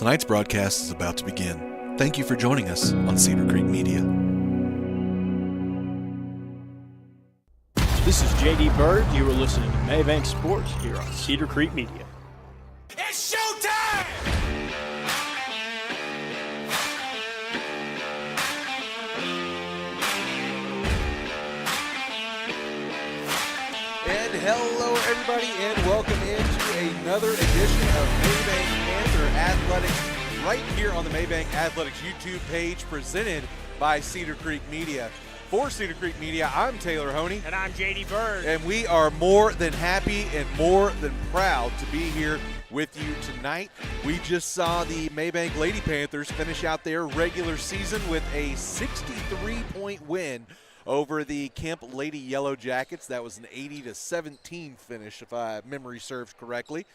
Tonight's broadcast is about to begin. Thank you for joining us on Cedar Creek Media. This is J.D. Bird. You are listening to Mabank Sports here on Cedar Creek Media. It's showtime! And hello, everybody, and welcome into another edition of Mabank Panther Athletics right here on the Mabank Athletics YouTube page, presented by Cedar Creek Media. For Cedar Creek Media, I'm Taylor Honey. And I'm J.D. Bird. And we are more than happy and more than proud to be here with you tonight. We just saw the Mabank Lady Panthers finish out their regular season with a 63-point win over the Kemp Lady Yellowjackets. That was an 80-17 finish, if my memory serves correctly.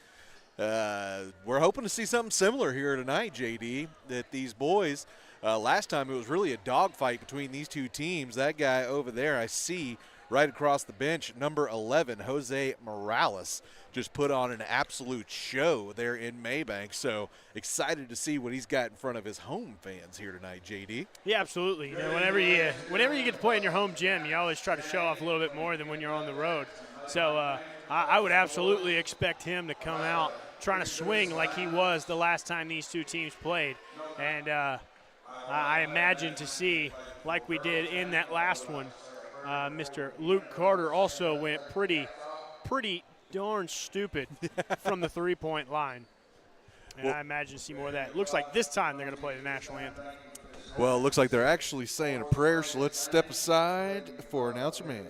We're hoping to see something similar here tonight, JD, that these boys, last time it was really a dogfight between these two teams. That guy over there I see right across the bench, number 11, Jose Morales, just put on an absolute show there in Mabank. So excited to see what he's got in front of his home fans here tonight, JD. Yeah, absolutely. You know, whenever you get to play in your home gym, you always try to show off a little bit more than when you're on the road. So I would absolutely expect him to come out trying to swing like he was the last time these two teams played. And I imagine to see, like we did in that last one, Mr. Luke Carter also went pretty darn stupid from the three-point line. And I imagine to see more of that. Looks like this time they're going to play the national anthem. Well, it looks like they're actually saying a prayer, so let's step aside for Announcer Man.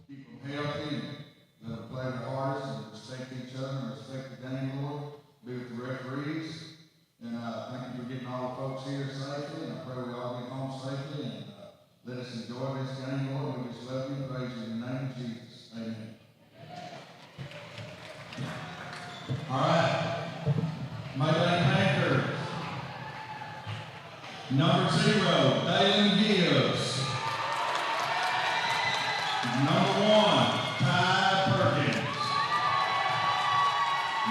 Keep them healthy and let them play their hardest and respect each other and respect the game, Lord. Be with the referees. And thank you for getting all the folks here safely. And I pray we all get home safely. And let us enjoy this game, Lord. We just love you and praise you in the name of Jesus. Amen. All right. Mabank Panthers. Number 0, Dalen Gibbs. Number 1, Ty Perkins.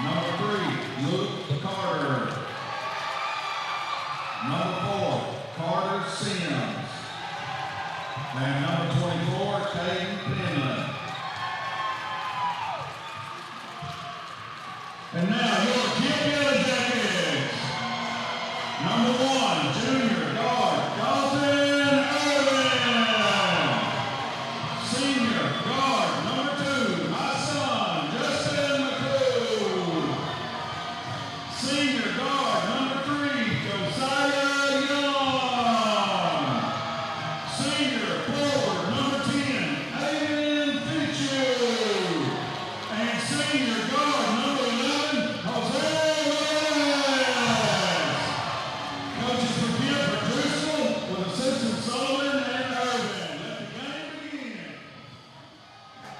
Number 3, Luke Carter. Number 4, Carter Sims. And number 24, Caden Penland. And now your Kemp Yellowjackets. Number 1, junior guard, Dalton Irvin. Senior guard, number 2, my son, Justin McCool. Senior guard, number 3, Josiah Young. Senior forward, number 10, Aiden Fichu. And senior guard, number 11, Jose Morales. Coaches for Kemp are Driscoll with assistants Sullivan and Irvin. Let the game begin.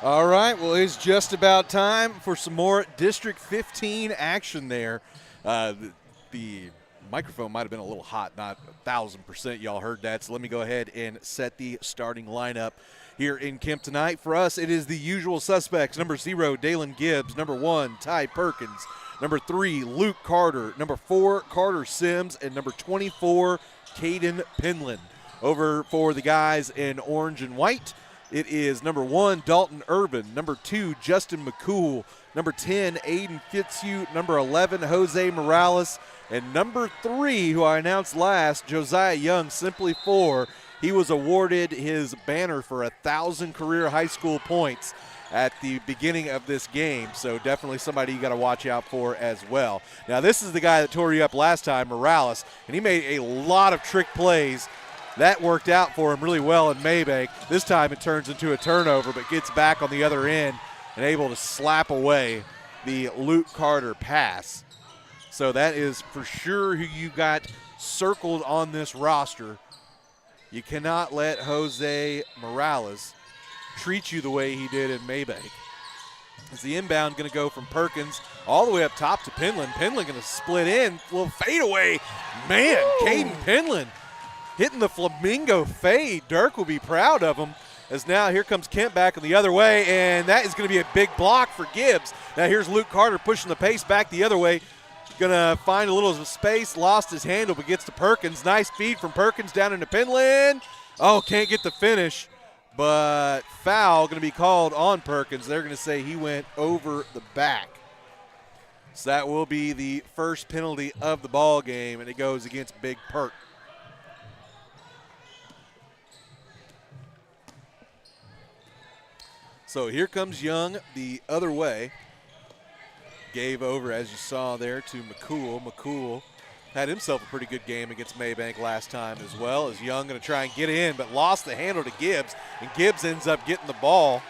All right, well, it's just about time for some more District 15 action there. The microphone might have been a little hot, not 1,000% y'all heard that, so let me go ahead and set the starting lineup here in Kemp tonight. For us, it is the usual suspects. Number 0, Dalen Gibbs. Number 1, Ty Perkins. Number 3, Luke Carter. Number 4, Carter Sims. And number 24, Caden Penland. Over for the guys in orange and white, it is number 1, Dalton Irvin. Number 2, Justin McCool. Number 10, Aiden Fitzhugh. Number 11, Jose Morales. And number 3, who I announced last, Josiah Young, simply 4. He was awarded his banner for 1,000 career high school points at the beginning of this game. So definitely somebody you got to watch out for as well. Now this is the guy that tore you up last time, Morales, and he made a lot of trick plays. That worked out for him really well in Mabank. This time it turns into a turnover, but gets back on the other end and able to slap away the Luke Carter pass. So that is for sure who you got circled on this roster. You cannot let Jose Morales treat you the way he did in Mabank. As the inbound going to go from Perkins all the way up top to Penland. Penland going to split in, a little fadeaway. Man, Caden Penland hitting the flamingo fade. Dirk will be proud of him. As now here comes Kemp back on the other way, and that is going to be a big block for Gibbs. Now here's Luke Carter pushing the pace back the other way. Gonna find a little space, lost his handle, but gets to Perkins. Nice feed from Perkins down into Penland. Oh, can't get the finish, but foul gonna be called on Perkins. They're gonna say he went over the back. So that will be the first penalty of the ball game, and it goes against Big Perk. So here comes Young the other way. Gave over, as you saw there, to McCool. McCool had himself a pretty good game against Mabank last time as well. As Young going to try and get in, but lost the handle to Gibbs, and Gibbs ends up getting the ball.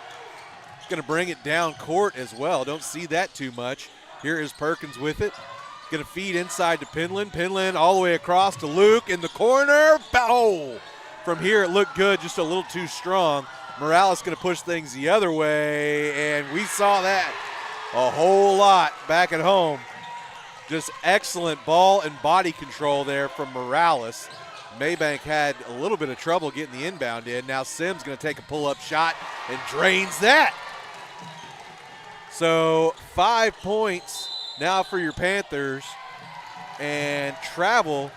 Going to bring it down court as well. Don't see that too much. Here is Perkins with it. Going to feed inside to Penland. Penland all the way across to Luke in the corner. Bow! From here it looked good, just a little too strong. Morales going to push things the other way, and we saw that a whole lot back at home. Just excellent ball and body control there from Morales. Mabank had a little bit of trouble getting the inbound in. Now Sims going to take a pull-up shot and drains that. So 5 points now for your Panthers, and travel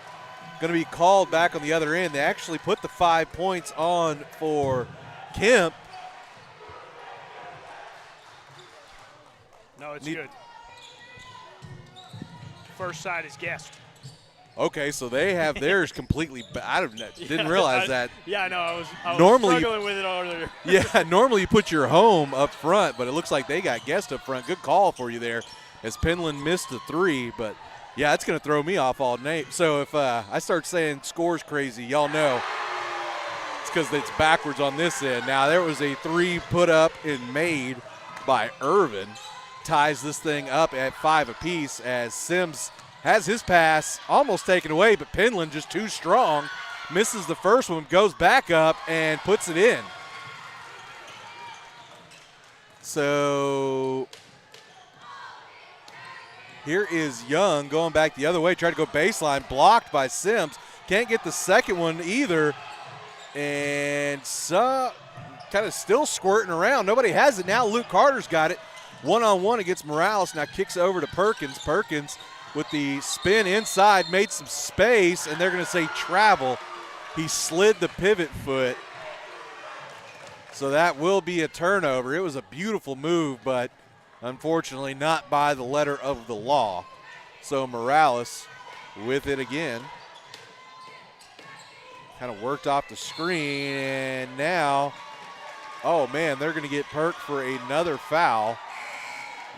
going to be called back on the other end. They actually put the 5 points on for Kemp. No, it's good. First side is guessed. Okay, so they have theirs completely. I didn't realize that. Yeah, I know. I was Normally, struggling with it earlier. Yeah, normally you put your home up front, but it looks like they got guest up front. Good call for you there, as Penland missed the three. But yeah, it's going to throw me off all night. So if I start saying scores crazy, y'all know it's because it's backwards on this end. Now there was a three put up and made by Irvin. Ties this thing up at 5 apiece as Sims has his pass almost taken away, but Penland just too strong. Misses the first one, goes back up and puts it in. So here is Young going back the other way, tried to go baseline, blocked by Sims. Can't get the second one either. And kind of still squirting around. Nobody has it now. Luke Carter's got it. One-on-one against Morales, now kicks over to Perkins. Perkins with the spin inside, made some space, and they're going to say travel. He slid the pivot foot. So that will be a turnover. It was a beautiful move, but unfortunately not by the letter of the law. So Morales with it again. Kind of worked off the screen, and now, oh man, they're going to get perked for another foul.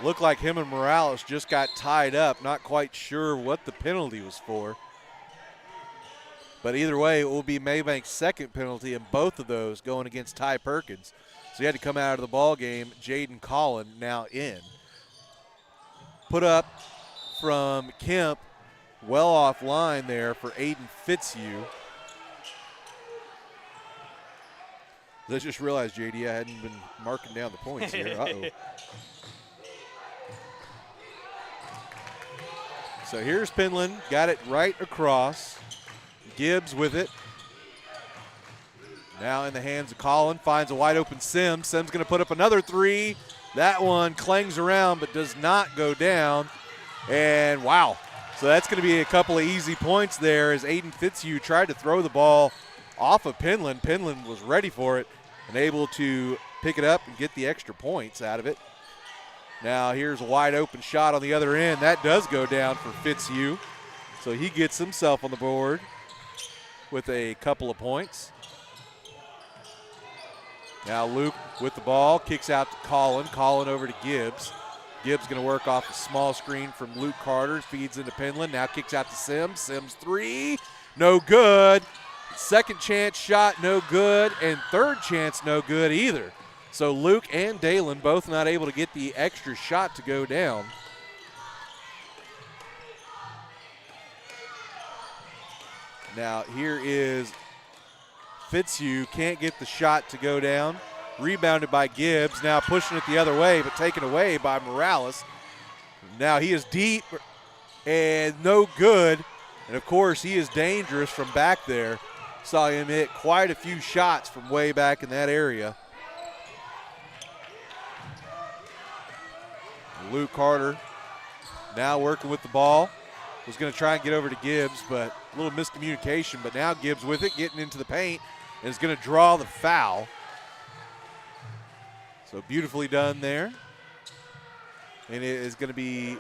Looked like him and Morales just got tied up. Not quite sure what the penalty was for. But either way, it will be Mabank's second penalty, and both of those going against Ty Perkins. So he had to come out of the ball game. Jaden Collin now in. Put up from Kemp, well off line there for Aiden Fitzhugh. I just realized, JD, I hadn't been marking down the points here. Uh-oh. So here's Penland, got it right across. Gibbs with it. Now in the hands of Collin, finds a wide open Sims. Sims going to put up another three. That one clangs around but does not go down. And wow. So that's going to be a couple of easy points there as Aiden Fitzhugh tried to throw the ball off of Penland. Penland was ready for it and able to pick it up and get the extra points out of it. Now here's a wide open shot on the other end. That does go down for Fitzhugh. So he gets himself on the board with a couple of points. Now Luke with the ball, kicks out to Collin. Collin over to Gibbs. Gibbs going to work off a small screen from Luke Carter. Feeds into Penland. Now kicks out to Sims. Sims three. No good. Second chance shot, no good. And third chance, no good either. So Luke and Dalen both not able to get the extra shot to go down. Now here is Fitzhugh, can't get the shot to go down. Rebounded by Gibbs, now pushing it the other way, but taken away by Morales. Now he is deep and no good. And of course he is dangerous from back there. Saw him hit quite a few shots from way back in that area. Luke Carter now working with the ball. Was going to try and get over to Gibbs, but a little miscommunication. But now Gibbs with it, getting into the paint, and is going to draw the foul. So beautifully done there. And it is going to be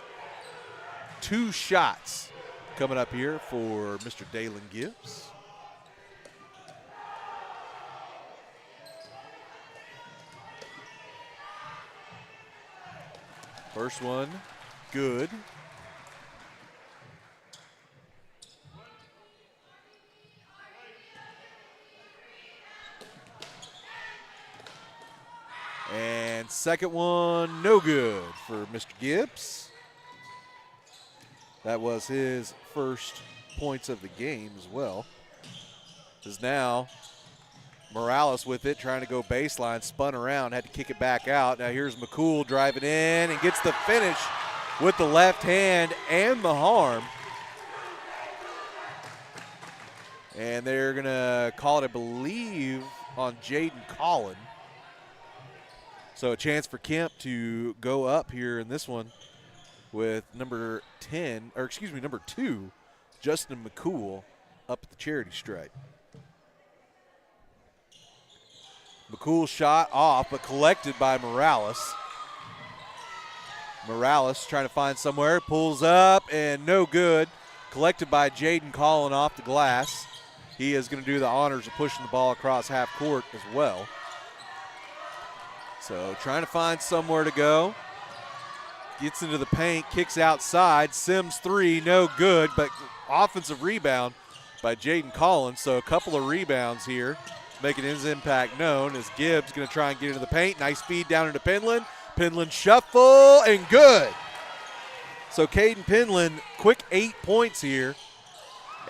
2 shots coming up here for Mr. Dalen Gibbs. First one, good. And second one, no good for Mr. Gibbs. That was his first points of the game as well. As now Morales with it, trying to go baseline, spun around, had to kick it back out. Now here's McCool driving in and gets the finish with the left hand and the harm. And they're going to call it, I believe, on Jaden Collin. So a chance for Kemp to go up here in this one with number 2, Justin McCool, up at the charity stripe. McCool shot off, but collected by Morales. Morales trying to find somewhere, pulls up, and no good. Collected by Jaden Collin off the glass. He is going to do the honors of pushing the ball across half court as well. So trying to find somewhere to go. Gets into the paint, kicks outside. Sims 3, no good, but offensive rebound by Jaden Collins. So a couple of rebounds here, making his impact known as Gibbs going to try and get into the paint. Nice feed down into Penland. Penland shuffle and good. So Caden Penland, quick 8 points here.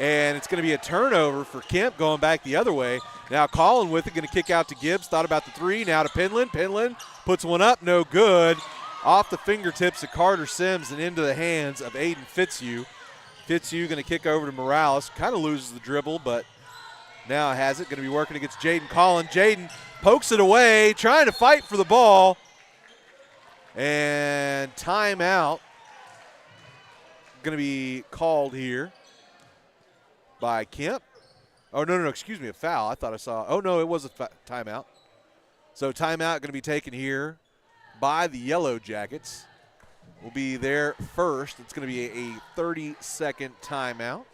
And it's going to be a turnover for Kemp going back the other way. Now Collin with it, going to kick out to Gibbs. Thought about the 3, now to Penland. Penland puts one up, no good. Off the fingertips of Carter Sims and into the hands of Aiden Fitzhugh. Fitzhugh going to kick over to Morales. Kind of loses the dribble, but now has it. Going to be working against Jaden Collin. Jaden pokes it away, trying to fight for the ball. And timeout going to be called here by Kemp. Oh, no, excuse me, a foul. I thought I saw. Oh, no, it was a timeout. So timeout going to be taken here by the Yellowjackets. Will be there first. It's going to be a 30-second timeout.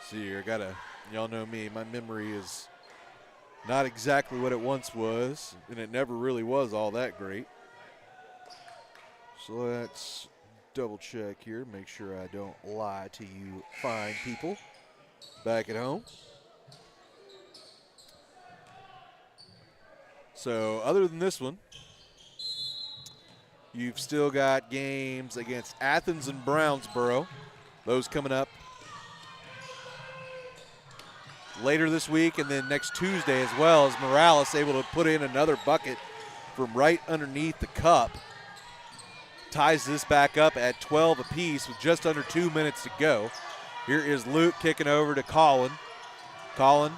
See here, y'all know me, my memory is not exactly what it once was, and it never really was all that great. So let's double check here, make sure I don't lie to you fine people back at home. So other than this one, you've still got games against Athens and Brownsboro. Those coming up later this week, and then next Tuesday as well, as Morales able to put in another bucket from right underneath the cup. Ties this back up at 12 apiece with just under 2 minutes to go. Here is Luke kicking over to Collin. Collin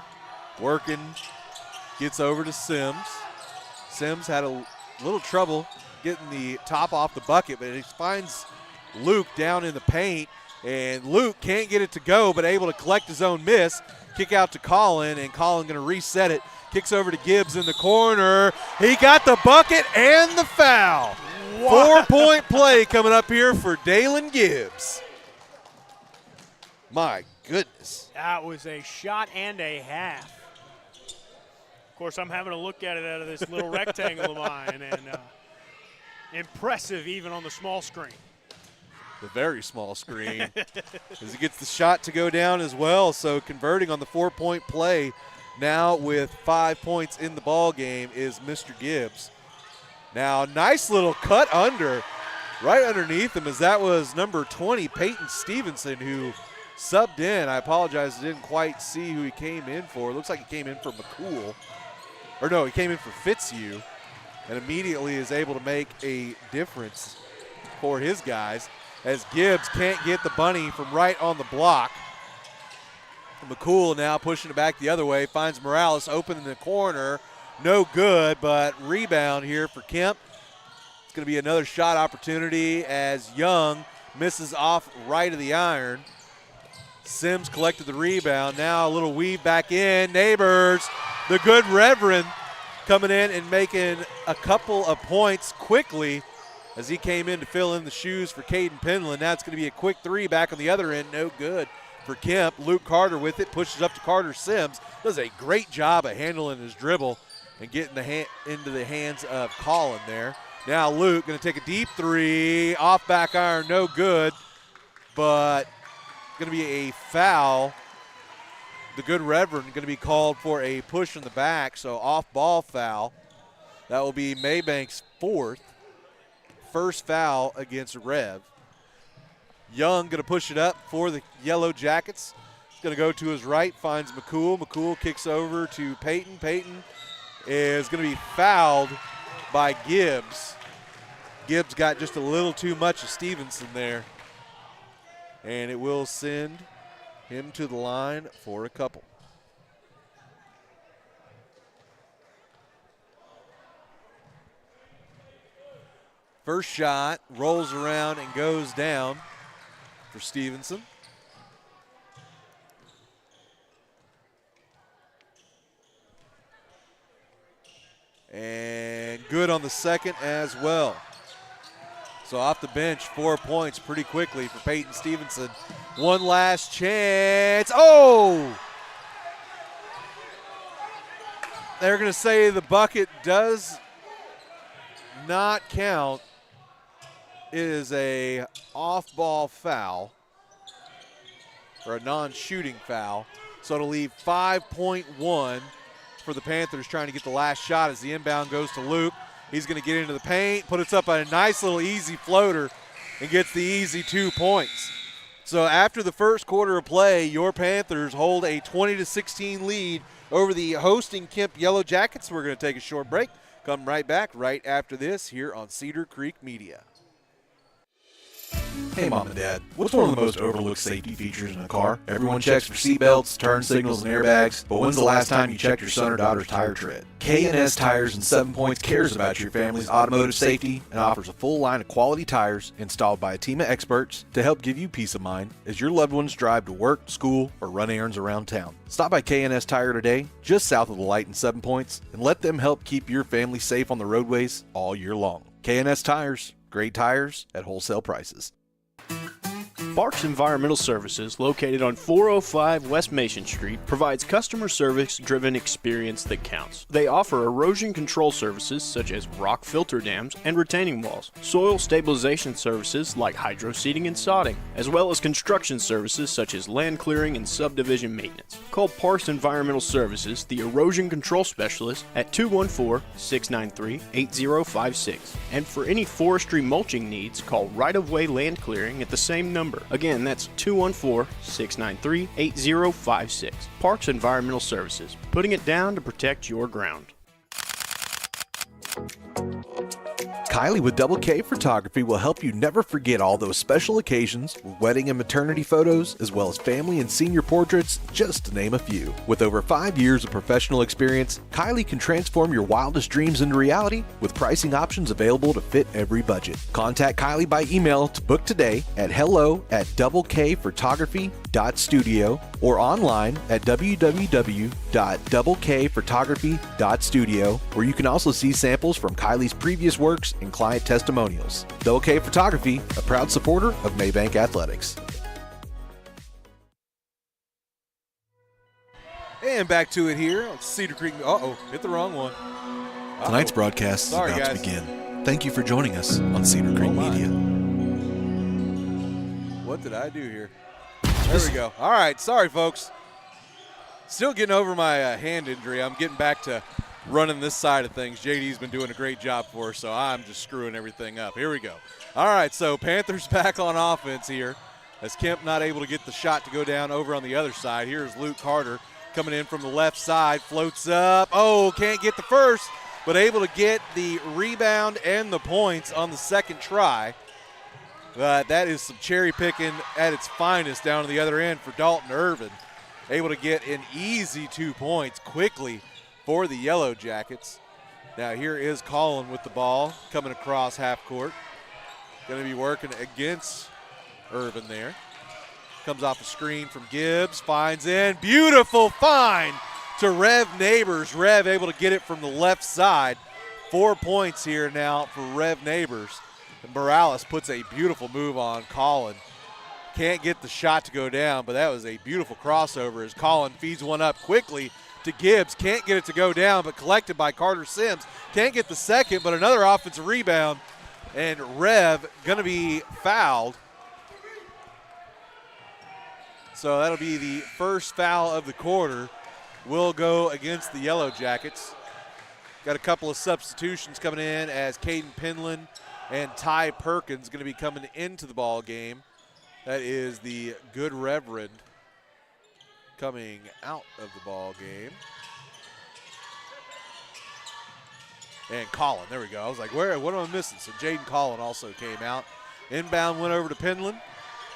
working, gets over to Sims. Sims had a little trouble getting the top off the bucket, but he finds Luke down in the paint, and Luke can't get it to go, but able to collect his own miss. Kick out to Collin, and Collin going to reset it. Kicks over to Gibbs in the corner. He got the bucket and the foul. What? 4-point play coming up here for Dalen Gibbs. My goodness. That was a shot and a half. Of course, I'm having a look at it out of this little rectangle of mine, and impressive even on the small screen. The very small screen as he gets the shot to go down as well. So converting on the 4-point play now with 5 points in the ball game is Mr. Gibbs. Now nice little cut under right underneath him, as that was number 20, Peyton Stevenson, who subbed in. I apologize, I didn't quite see who he came in for. It looks like he came in for McCool. Or no, he came in for Fitzhugh, and immediately is able to make a difference for his guys, as Gibbs can't get the bunny from right on the block. McCool now pushing it back the other way, finds Morales open in the corner, no good, but rebound here for Kemp. It's going to be another shot opportunity as Young misses off right of the iron. Sims collected the rebound. Now a little weave back in. Neighbors, the good Reverend, coming in and making a couple of points quickly as he came in to fill in the shoes for Caden Penland. Now it's going to be a quick three back on the other end. No good for Kemp. Luke Carter with it, pushes up to Carter Sims. Does a great job of handling his dribble and getting into the hands of Colin there. Now Luke going to take a deep three. Off back iron, no good. But going to be a foul. The good Reverend going to be called for a push in the back, so off-ball foul. That will be Mabank's first foul against Rev. Young going to push it up for the Yellow Jackets. He's going to go to his right, finds McCool. McCool kicks over to Peyton. Peyton is going to be fouled by Gibbs. Gibbs got just a little too much of Stevenson there. And it will send him to the line for a couple. First shot rolls around and goes down for Stevenson. And good on the second as well. So off the bench, 4 points pretty quickly for Peyton Stevenson. One last chance. Oh! They're going to say the bucket does not count. It is a off-ball foul, or a non-shooting foul. So it'll leave 5.1 for the Panthers trying to get the last shot as the inbound goes to Luke. He's going to get into the paint, put it up on a nice little easy floater, and gets the easy 2 points. So after the first quarter of play, your Panthers hold a 20-16 lead over the hosting Kemp Yellowjackets. We're going to take a short break. Come right back right after this here on Cedar Creek Media. Hey Mom and Dad, what's one of the most overlooked safety features in a car? Everyone checks for seatbelts, turn signals, and airbags, but when's the last time you checked your son or daughter's tire tread? K&S Tires and 7 Points cares about your family's automotive safety and offers a full line of quality tires installed by a team of experts to help give you peace of mind as your loved ones drive to work, school, or run errands around town. Stop by K&S Tire today, just south of the light in 7 Points, and let them help keep your family safe on the roadways all year long. K&S Tires, great tires at wholesale prices. Parks Environmental Services, located on 405 West Mason Street, provides customer service-driven experience that counts. They offer erosion control services such as rock filter dams and retaining walls, soil stabilization services like hydro seeding and sodding, as well as construction services such as land clearing and subdivision maintenance. Call Parks Environmental Services, the erosion control specialist, at 214-693-8056. And for any forestry mulching needs, call Right-of-Way Land Clearing at the same number. Again, that's 214-693-8056. Parks Environmental Services, putting it down to protect your ground. Kylie with Double K Photography will help you never forget all those special occasions, wedding and maternity photos, as well as family and senior portraits, just to name a few. With over 5 years of professional experience, Kylie can transform your wildest dreams into reality with pricing options available to fit every budget. Contact Kylie by email to book today at hello@doubleKphotography.studio or online at www.doubleKphotography.studio, where you can also see samples from Kylie's previous works and client testimonials. Double K Photography, a proud supporter of Mabank Athletics. And back to it here on Cedar Creek. Hit the wrong one. Tonight's broadcast is about to begin. Thank you for joining us on Cedar Creek Media. What did I do here? There we go. All right, sorry folks. Still getting over my hand injury. I'm getting back to running this side of things. JD's been doing a great job for us, so I'm just screwing everything up. Here we go. All right, so Panthers back on offense here as Kemp not able to get the shot to go down over on the other side. Here's Luke Carter coming in from the left side, floats up. Oh, can't get the first, but able to get the rebound and the points on the second try. That is some cherry picking at its finest down to the other end for Dalton Irvin. Able to get an easy 2 points quickly for the Yellow Jackets. Now here is Colin with the ball coming across half court. Going to be working against Irvin there. Comes off a screen from Gibbs, finds in. Beautiful find to Rev Neighbors. Rev able to get it from the left side. 4 points here now for Rev Neighbors. And Morales puts a beautiful move on Colin. Can't get the shot to go down, but that was a beautiful crossover as Colin feeds one up quickly to Gibbs. Can't get it to go down, but collected by Carter Sims. Can't get the second, but another offensive rebound. And Rev going to be fouled. So that'll be the first foul of the quarter. Will go against the Yellow Jackets. Got a couple of substitutions coming in as Caden Penland and Ty Perkins going to be coming into the ball game. That is the Good Reverend coming out of the ball game. And Colin, there we go. I was like, what am I missing? So Jaden Colin also came out. Inbound went over to Penland.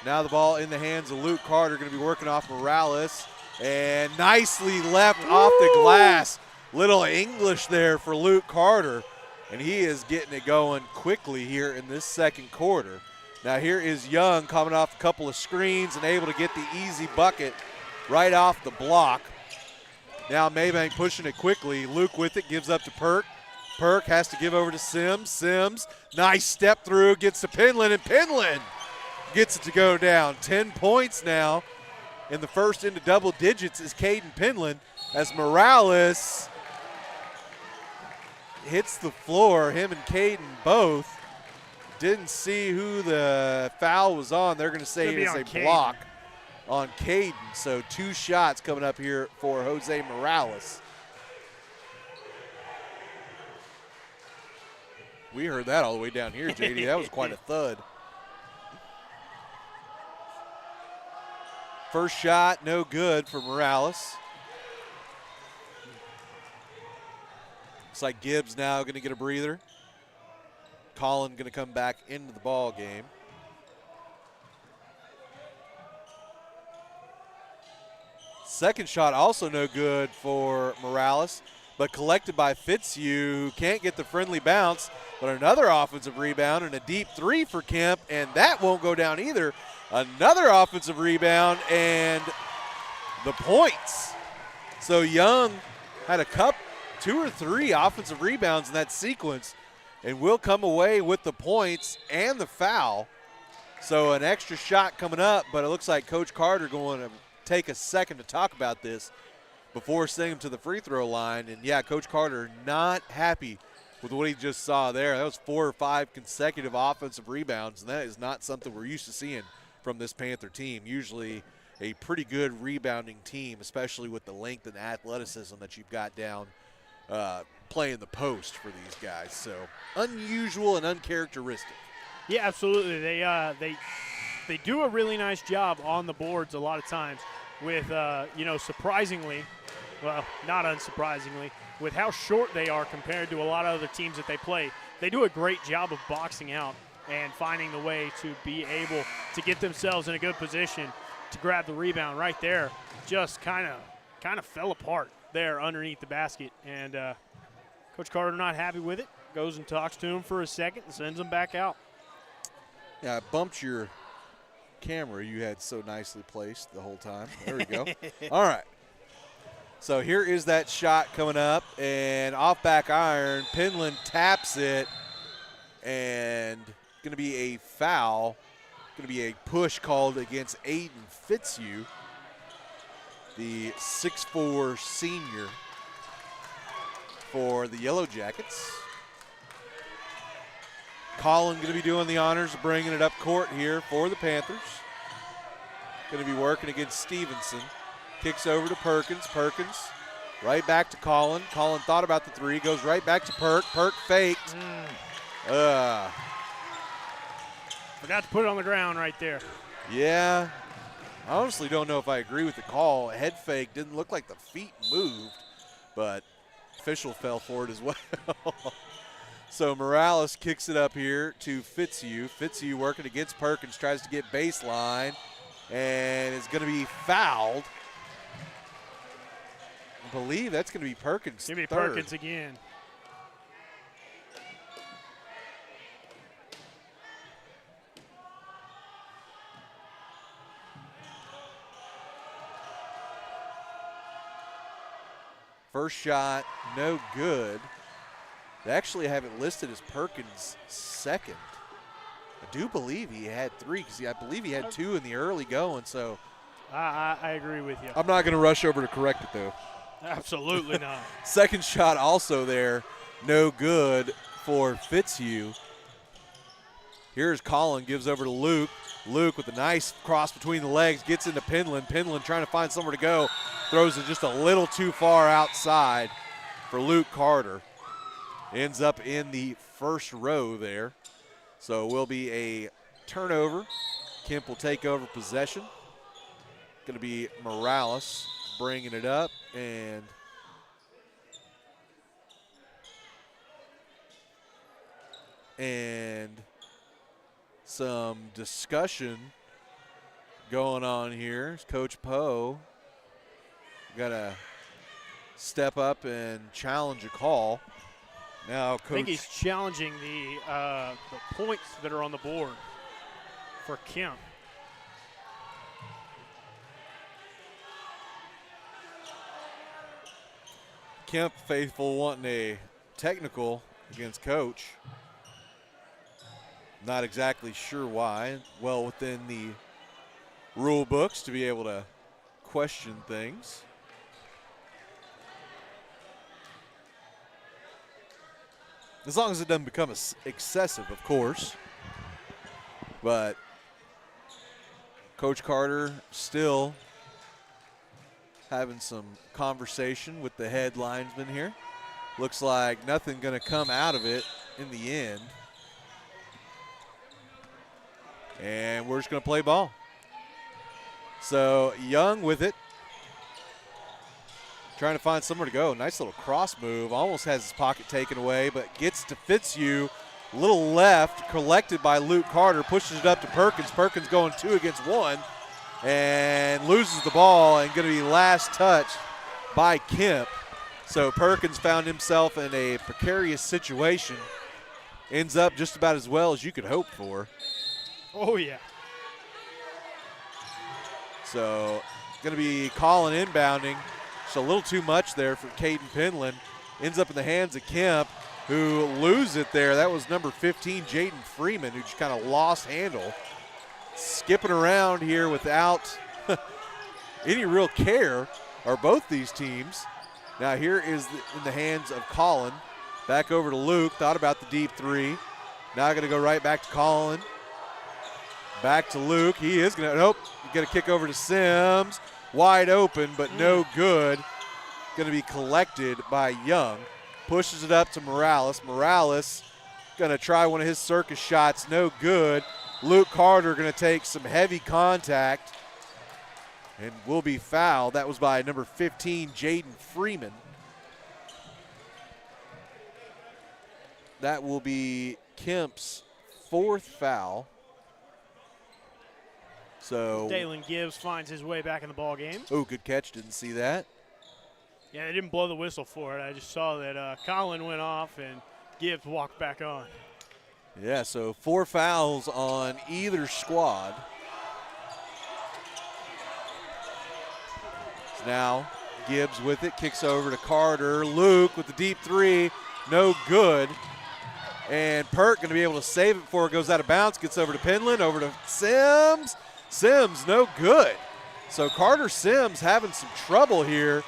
Now the ball in the hands of Luke Carter, going to be working off Morales. And nicely left off the glass. Little English there for Luke Carter. And he is getting it going quickly here in this second quarter. Now here is Young coming off a couple of screens and able to get the easy bucket right off the block. Now Mabank pushing it quickly. Luke with it, gives up to Perk. Perk has to give over to Sims. Sims, nice step through, gets to Penland, and Penland gets it to go down. 10 points now in the first into double digits is Caden Penland as Morales hits the floor. Him and Caden both. Didn't see who the foul was on. They're going to say it is a block on Caden. So 2 shots coming up here for Jose Morales. We heard that all the way down here, JD. That was quite a thud. First shot, no good for Morales. Looks like Gibbs now going to get a breather. Colin going to come back into the ball game. Second shot also no good for Morales, but collected by Fitzhugh, who can't get the friendly bounce, but another offensive rebound and a deep 3 for Kemp, and that won't go down either. Another offensive rebound and the points. So Young had 2 or 3 offensive rebounds in that sequence, and will come away with the points and the foul. So an extra shot coming up, but it looks like Coach Carter going to take a second to talk about this before sending him to the free throw line. And yeah, Coach Carter not happy with what he just saw there. That was 4 or 5 consecutive offensive rebounds, and that is not something we're used to seeing from this Panther team. Usually a pretty good rebounding team, especially with the length and athleticism that you've got down playing the post for these guys. So unusual and uncharacteristic. Yeah, absolutely. They do a really nice job on the boards a lot of times with, surprisingly, well, not unsurprisingly, with how short they are compared to a lot of other teams that they play. They do a great job of boxing out and finding the way to be able to get themselves in a good position to grab the rebound right there. Just kind of fell apart there underneath the basket. And Coach Carter not happy with it. Goes and talks to him for a second and sends him back out. Yeah, I bumped your camera you had so nicely placed the whole time. There we go. All right. So here is that shot coming up, and off back iron. Penland taps it, and going to be a foul. Going to be a push called against Aiden Fitzhugh, the 6'4" senior for the Yellow Jackets. Colin going to be doing the honors of bringing it up court here for the Panthers. Going to be working against Stevenson. Kicks over to Perkins. Perkins right back to Colin. Colin thought about the 3. Goes right back to Perk. Perk faked. Forgot to put it on the ground right there. Yeah. I honestly don't know if I agree with the call. A head fake didn't look like the feet moved, but official fell for it as well. So Morales kicks it up here to Fitzhugh. Fitzhugh working against Perkins, tries to get baseline, and is going to be fouled believe that's going to be Perkins' Give me third. Perkins again. First shot, no good. They actually have it listed as Perkins' second. I do believe he had 3 because I believe he had 2 in the early going. So I agree with you. I'm not going to rush over to correct it, though. Absolutely not. Second shot also there, no good for Fitzhugh. Here's Colin, gives over to Luke. Luke with a nice cross between the legs, gets into Penland. Penland trying to find somewhere to go. Throws it just a little too far outside for Luke Carter. Ends up in the first row there. So it will be a turnover. Kemp will take over possession. Going to be Morales bringing it up, and some discussion going on here. Coach Poe got to step up and challenge a call. Now, Coach, I think he's challenging the points that are on the board for Kemp. Kemp faithful wanting a technical against Coach. Not exactly sure why. Well within the rule books to be able to question things. As long as it doesn't become excessive, of course. But Coach Carter still having some conversation with the head linesman here. Looks like nothing going to come out of it in the end. And we're just going to play ball. So Young with it. Trying to find somewhere to go. Nice little cross move. Almost has his pocket taken away, but gets to Fitzhugh. A little left, collected by Luke Carter. Pushes it up to Perkins. Perkins going 2 against 1. And loses the ball and going to be last touched by Kemp. So Perkins found himself in a precarious situation. Ends up just about as well as you could hope for. Oh, yeah. So going to be Colin inbounding. Just a little too much there for Caden Penland. Ends up in the hands of Kemp, who lose it there. That was number 15, Jaden Freeman, who just kind of lost handle. Skipping around here without any real care are both these teams. Now here is in the hands of Colin. Back over to Luke. Thought about the deep 3. Now going to go right back to Colin. Back to Luke. He is going to, nope, get a kick over to Sims. Wide open, but no good. Going to be collected by Young. Pushes it up to Morales. Morales going to try one of his circus shots. No good. Luke Carter going to take some heavy contact and will be fouled. That was by number 15, Jaden Freeman. That will be Kemp's 4th foul. So Dalen Gibbs finds his way back in the ball game. Oh, good catch. Didn't see that. Yeah, they didn't blow the whistle for it. I just saw that Colin went off and Gibbs walked back on. Yeah, so 4 fouls on either squad. So now Gibbs with it, kicks over to Carter. Luke with the deep 3, no good. And Pert going to be able to save it before it goes out of bounds. Gets over to Penland, over to Sims. Sims, no good. So Carter Sims having some trouble here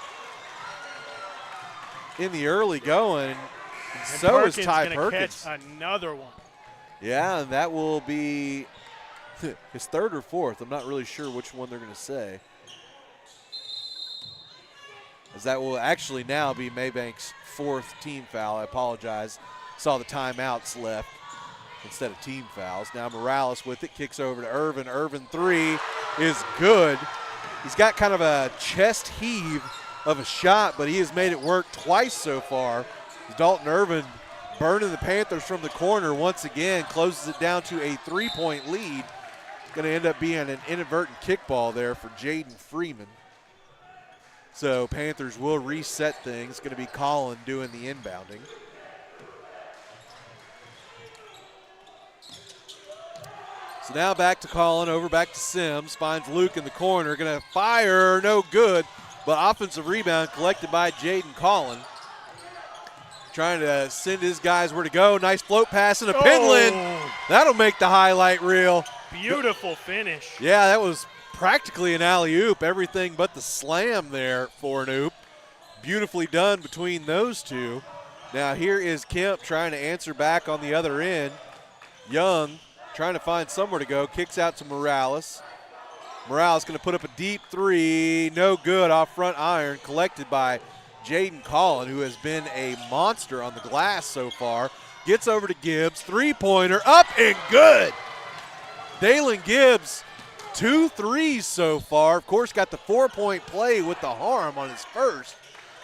in the early going. And so is Ty Perkins. Catch another one. Yeah, and that will be his 3rd or 4th. I'm not really sure which one they're going to say. As that will actually now be Mabank's 4th team foul. I apologize. Saw the timeouts left instead of team fouls. Now Morales with it, kicks over to Irvin. Irvin 3 is good. He's got kind of a chest heave of a shot, but he has made it work twice so far. Dalton Irvin burning the Panthers from the corner once again, closes it down to a 3-point lead. Going to end up being an inadvertent kickball there for Jaden Freeman. So Panthers will reset things. Going to be Colin doing the inbounding. So now back to Colin, over back to Sims. Finds Luke in the corner. Going to fire, no good. But offensive rebound collected by Jaden Collin. Trying to send his guys where to go. Nice float pass into Penland. That'll make the highlight reel. Beautiful finish. Yeah, that was practically an alley-oop. Everything but the slam there for an oop. Beautifully done between those two. Now here is Kemp trying to answer back on the other end. Young trying to find somewhere to go. Kicks out to Morales. Morales going to put up a deep three. No good off front iron. Collected by Jaden Collin, who has been a monster on the glass so far. Gets over to Gibbs. Three-pointer up and good. Dalen Gibbs, 2 threes so far. Of course, got the 4-point play with the harm on his first.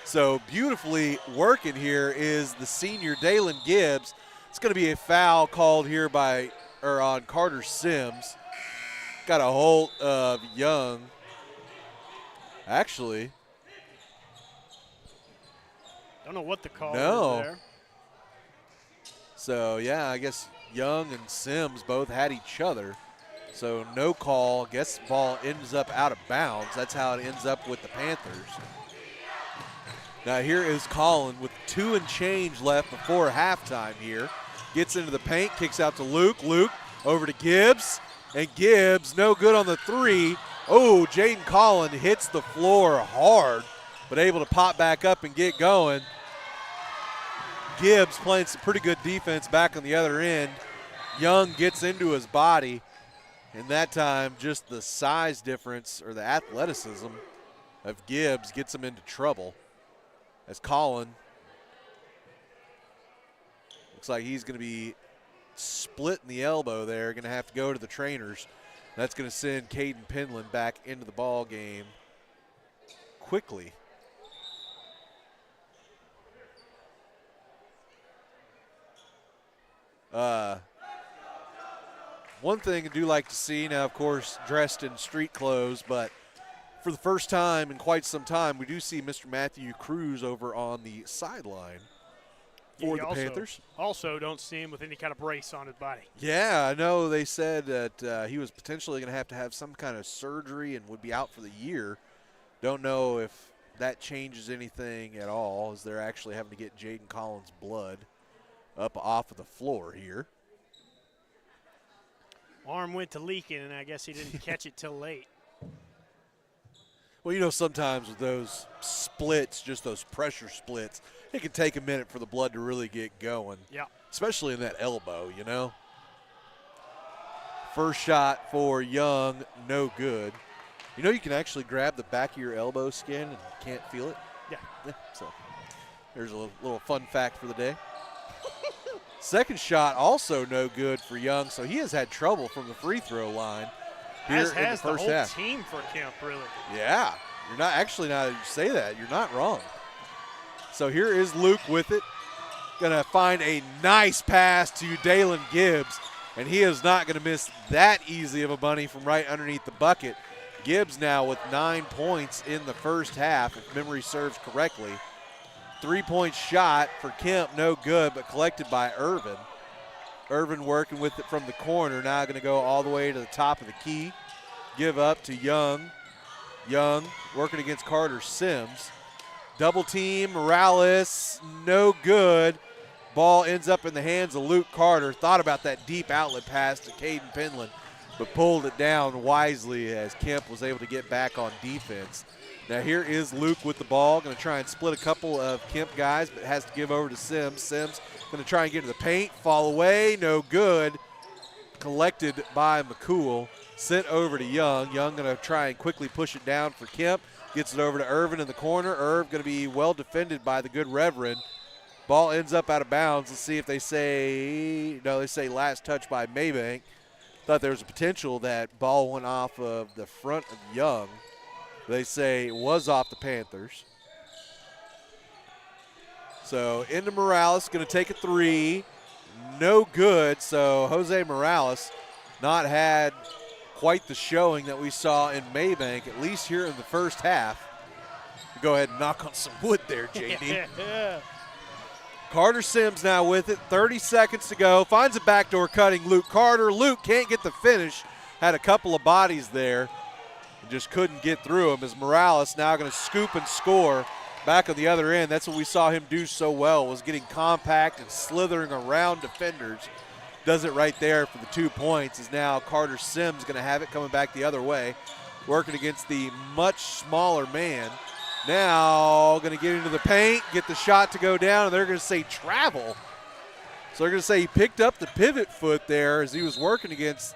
So beautifully working here is the senior Dalen Gibbs. It's going to be a foul called here on Carter Sims. Got a hold of Young. Actually, don't know what the call No. is there. So yeah, I guess Young and Sims both had each other. So no call. Guess the ball ends up out of bounds. That's how it ends up with the Panthers. Now here is Colin with 2 and change left before halftime here. Gets into the paint, kicks out to Luke. Luke over to Gibbs. And Gibbs, no good on the three. Oh, Jaden Collin hits the floor hard, but able to pop back up and get going. Gibbs playing some pretty good defense back on the other end. Young gets into his body, and that time just the size difference or the athleticism of Gibbs gets him into trouble. As Collin looks like he's going to be splitting the elbow there, going to have to go to the trainers. That's going to send Caden Penland back into the ball game quickly. One thing I do like to see, now of course dressed in street clothes, but for the first time in quite some time, we do see Mr. Matthew Cruz over on the sideline for the Panthers. Also don't see him with any kind of brace on his body. Yeah, I know they said that he was potentially going to have some kind of surgery and would be out for the year. Don't know if that changes anything at all, as they're actually having to get Jaden Collins' blood up off of the floor here. Arm went to leaking, and I guess he didn't catch it till late. Well, you know, sometimes with those splits, just those pressure splits, it can take a minute for the blood to really get going. Yeah. Especially in that elbow, you know. First shot for Young, no good. You know, you can actually grab the back of your elbow skin and can't feel it. Yeah. So there's a little fun fact for the day. Second shot also no good for Young, so he has had trouble from the free throw line here As in the has first the whole half. team for Kemp, really. Yeah, you're not actually, now that you say that, you're not wrong. So here is Luke with it. Gonna find a nice pass to Dalen Gibbs, and he is not gonna miss that easy of a bunny from right underneath the bucket. Gibbs now with 9 points in the first half, if memory serves correctly. 3-point shot for Kemp, no good, but collected by Irvin. Irvin working with it from the corner, now going to go all the way to the top of the key. Give up to Young. Young working against Carter Sims. Double team, Morales, no good. Ball ends up in the hands of Luke Carter. Thought about that deep outlet pass to Caden Penland, but pulled it down wisely as Kemp was able to get back on defense. Now here is Luke with the ball, going to try and split a couple of Kemp guys, but has to give over to Sims. Sims going to try and get to the paint, fall away, no good. Collected by McCool, sent over to Young. Young going to try and quickly push it down for Kemp. Gets it over to Irvin in the corner. Irv going to be well defended by the good Reverend. Ball ends up out of bounds. Let's see if they say, no, they say last touch by Mabank. Thought there was a potential that ball went off of the front of Young. They say it was off the Panthers. So into Morales, going to take a three. No good. So Jose Morales not had quite the showing that we saw in Mabank, at least here in the first half. Go ahead and knock on some wood there, JD. Yeah. Carter Sims now with it. 30 seconds to go. Finds a backdoor cutting Luke Carter. Luke can't get the finish. Had a couple of bodies there. Just couldn't get through him as Morales now going to scoop and score back on the other end. That's what we saw him do so well, was getting compact and slithering around defenders. Does it right there for the 2 points. Is now Carter Sims going to have it coming back the other way, working against the much smaller man. Now going to get into the paint, get the shot to go down, and they're going to say travel. So they're going to say he picked up the pivot foot there as he was working against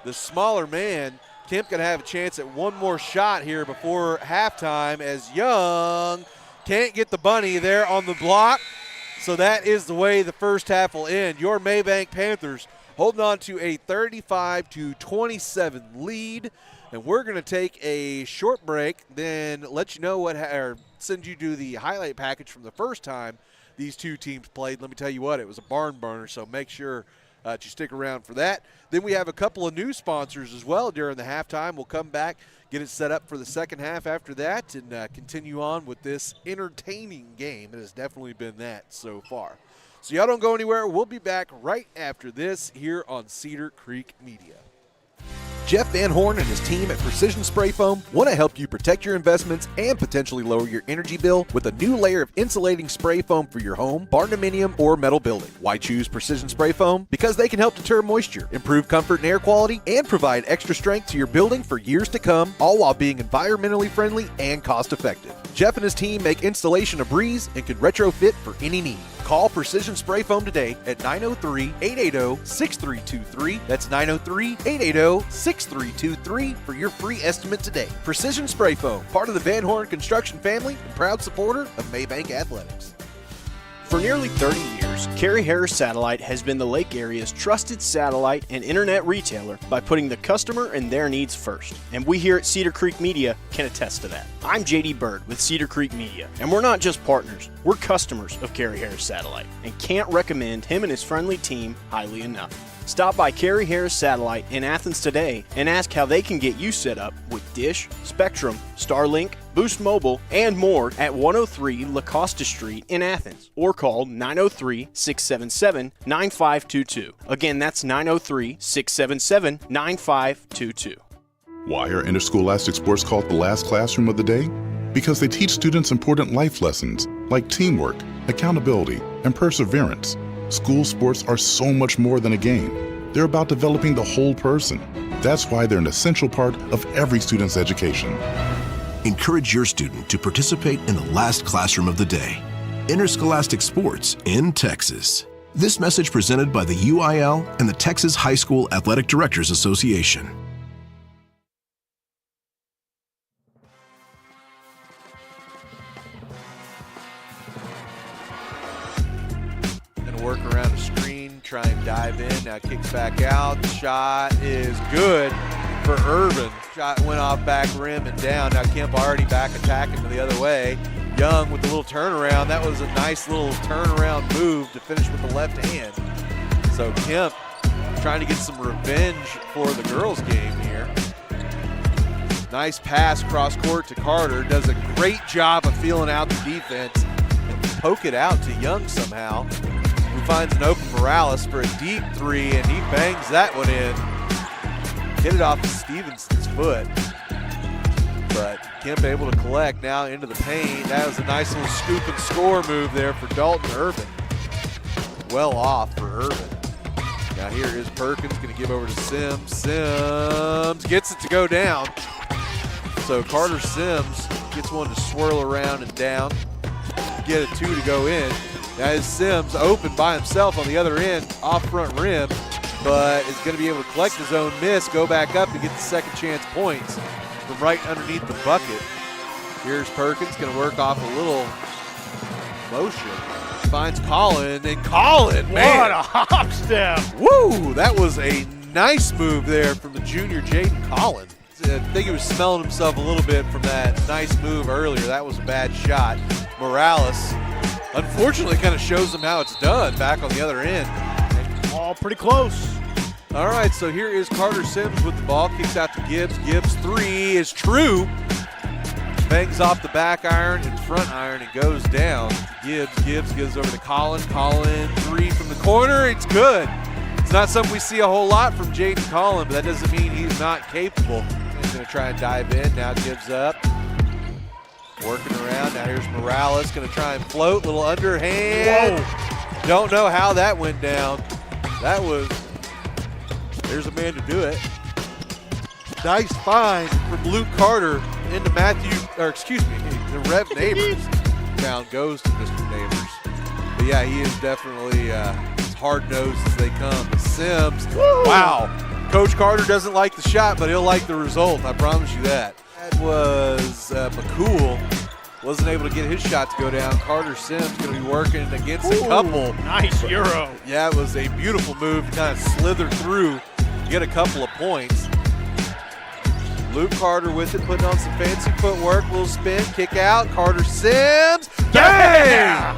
the smaller man. Kemp going to have a chance at one more shot here before halftime as Young can't get the bunny there on the block. So that is the way the first half will end. Your Mabank Panthers holding on to a 35-27 lead. And we're going to take a short break, then let you know or send you to the highlight package from the first time these two teams played. Let me tell you what, it was a barn burner, so make sure that you stick around for that. Then we have a couple of new sponsors as well during the halftime. We'll come back, get it set up for the second half after that, and continue on with this entertaining game. It has definitely been that so far. So y'all don't go anywhere. We'll be back right after this here on Cedar Creek Media. Jeff Van Horn and his team at Precision Spray Foam want to help you protect your investments and potentially lower your energy bill with a new layer of insulating spray foam for your home, barndominium, or metal building. Why choose Precision Spray Foam? Because they can help deter moisture, improve comfort and air quality, and provide extra strength to your building for years to come, all while being environmentally friendly and cost effective. Jeff and his team make installation a breeze and can retrofit for any need. Call Precision Spray Foam today at 903-880-6323. That's 903-880-6323 for your free estimate today. Precision Spray Foam, part of the Van Horn Construction family and proud supporter of Mabank Athletics. For nearly 30 years, Carrie Harris Satellite has been the Lake Area's trusted satellite and internet retailer by putting the customer and their needs first. And we here at Cedar Creek Media can attest to that. I'm JD Bird with Cedar Creek Media, and we're not just partners, we're customers of Carrie Harris Satellite, and can't recommend him and his friendly team highly enough. Stop by Carrie Harris Satellite in Athens today and ask how they can get you set up with Dish, Spectrum, Starlink, Boost Mobile, and more at 103 La Costa Street in Athens, or call 903-677-9522. Again, that's 903-677-9522. Why are interscholastic sports called the last classroom of the day? Because they teach students important life lessons like teamwork, accountability, and perseverance. School sports are so much more than a game. They're about developing the whole person. That's why they're an essential part of every student's education. Encourage your student to participate in the last classroom of the day. Interscholastic sports in Texas. This message presented by the UIL and the Texas High School Athletic Directors Association. Work around the screen, try and dive in. Now kicks back out. The shot is good for Urban. Shot went off back rim and down. Now Kemp already back attacking to the other way. Young with the little turnaround. That was a nice little turnaround move to finish with the left hand. So Kemp trying to get some revenge for the girls' game here. Nice pass cross court to Carter. Does a great job of feeling out the defense and poke it out to Young somehow, who finds an open Morales for a deep three, and he bangs that one in. Hit it off of Stevenson's foot. But Kemp able to collect now into the paint. That was a nice little scoop and score move there for Dalton Urban. Well off for Urban. Now here is Perkins, going to give over to Sims. Sims gets it to go down. So Carter Sims gets one to swirl around and down. Get a two to go in. Now is Sims open by himself on the other end, off front rim, but is going to be able to collect his own miss, go back up and get the second chance points from right underneath the bucket. Here's Perkins, going to work off a little motion. Finds Colin, and Colin, man. What a hop step. Woo, that was a nice move there from the junior Jaden Collin. I think he was smelling himself a little bit from that nice move earlier. That was a bad shot. Morales, unfortunately, kind of shows him how it's done back on the other end. All pretty close. All right, so here is Carter Sims with the ball. Kicks out to Gibbs. Gibbs' three is true. bangs off the back iron and front iron and goes down. Gibbs gives over to Colin. Colin, three from the corner. It's good. It's not something we see a whole lot from Jaden Collin, but that doesn't mean he's not capable. He's going to try and dive in. Now gives up. Working around. Now here's Morales. Going to try and float. Little underhand. Whoa. Don't know how that went down. There's a man to do it. Nice find from Luke Carter into the Rev Neighbors. Down goes to Mr. Neighbors. But yeah, he is definitely as hard-nosed as they come. But Sims, wow. Coach Carter doesn't like the shot, but he'll like the result. I promise you that. That was McCool. Wasn't able to get his shot to go down. Carter Sims going to be working against a couple. Nice Euro. Yeah, it was a beautiful move to kind of slither through, get a couple of points. Luke Carter with it, putting on some fancy footwork, little spin, kick out. Carter Sims, bang!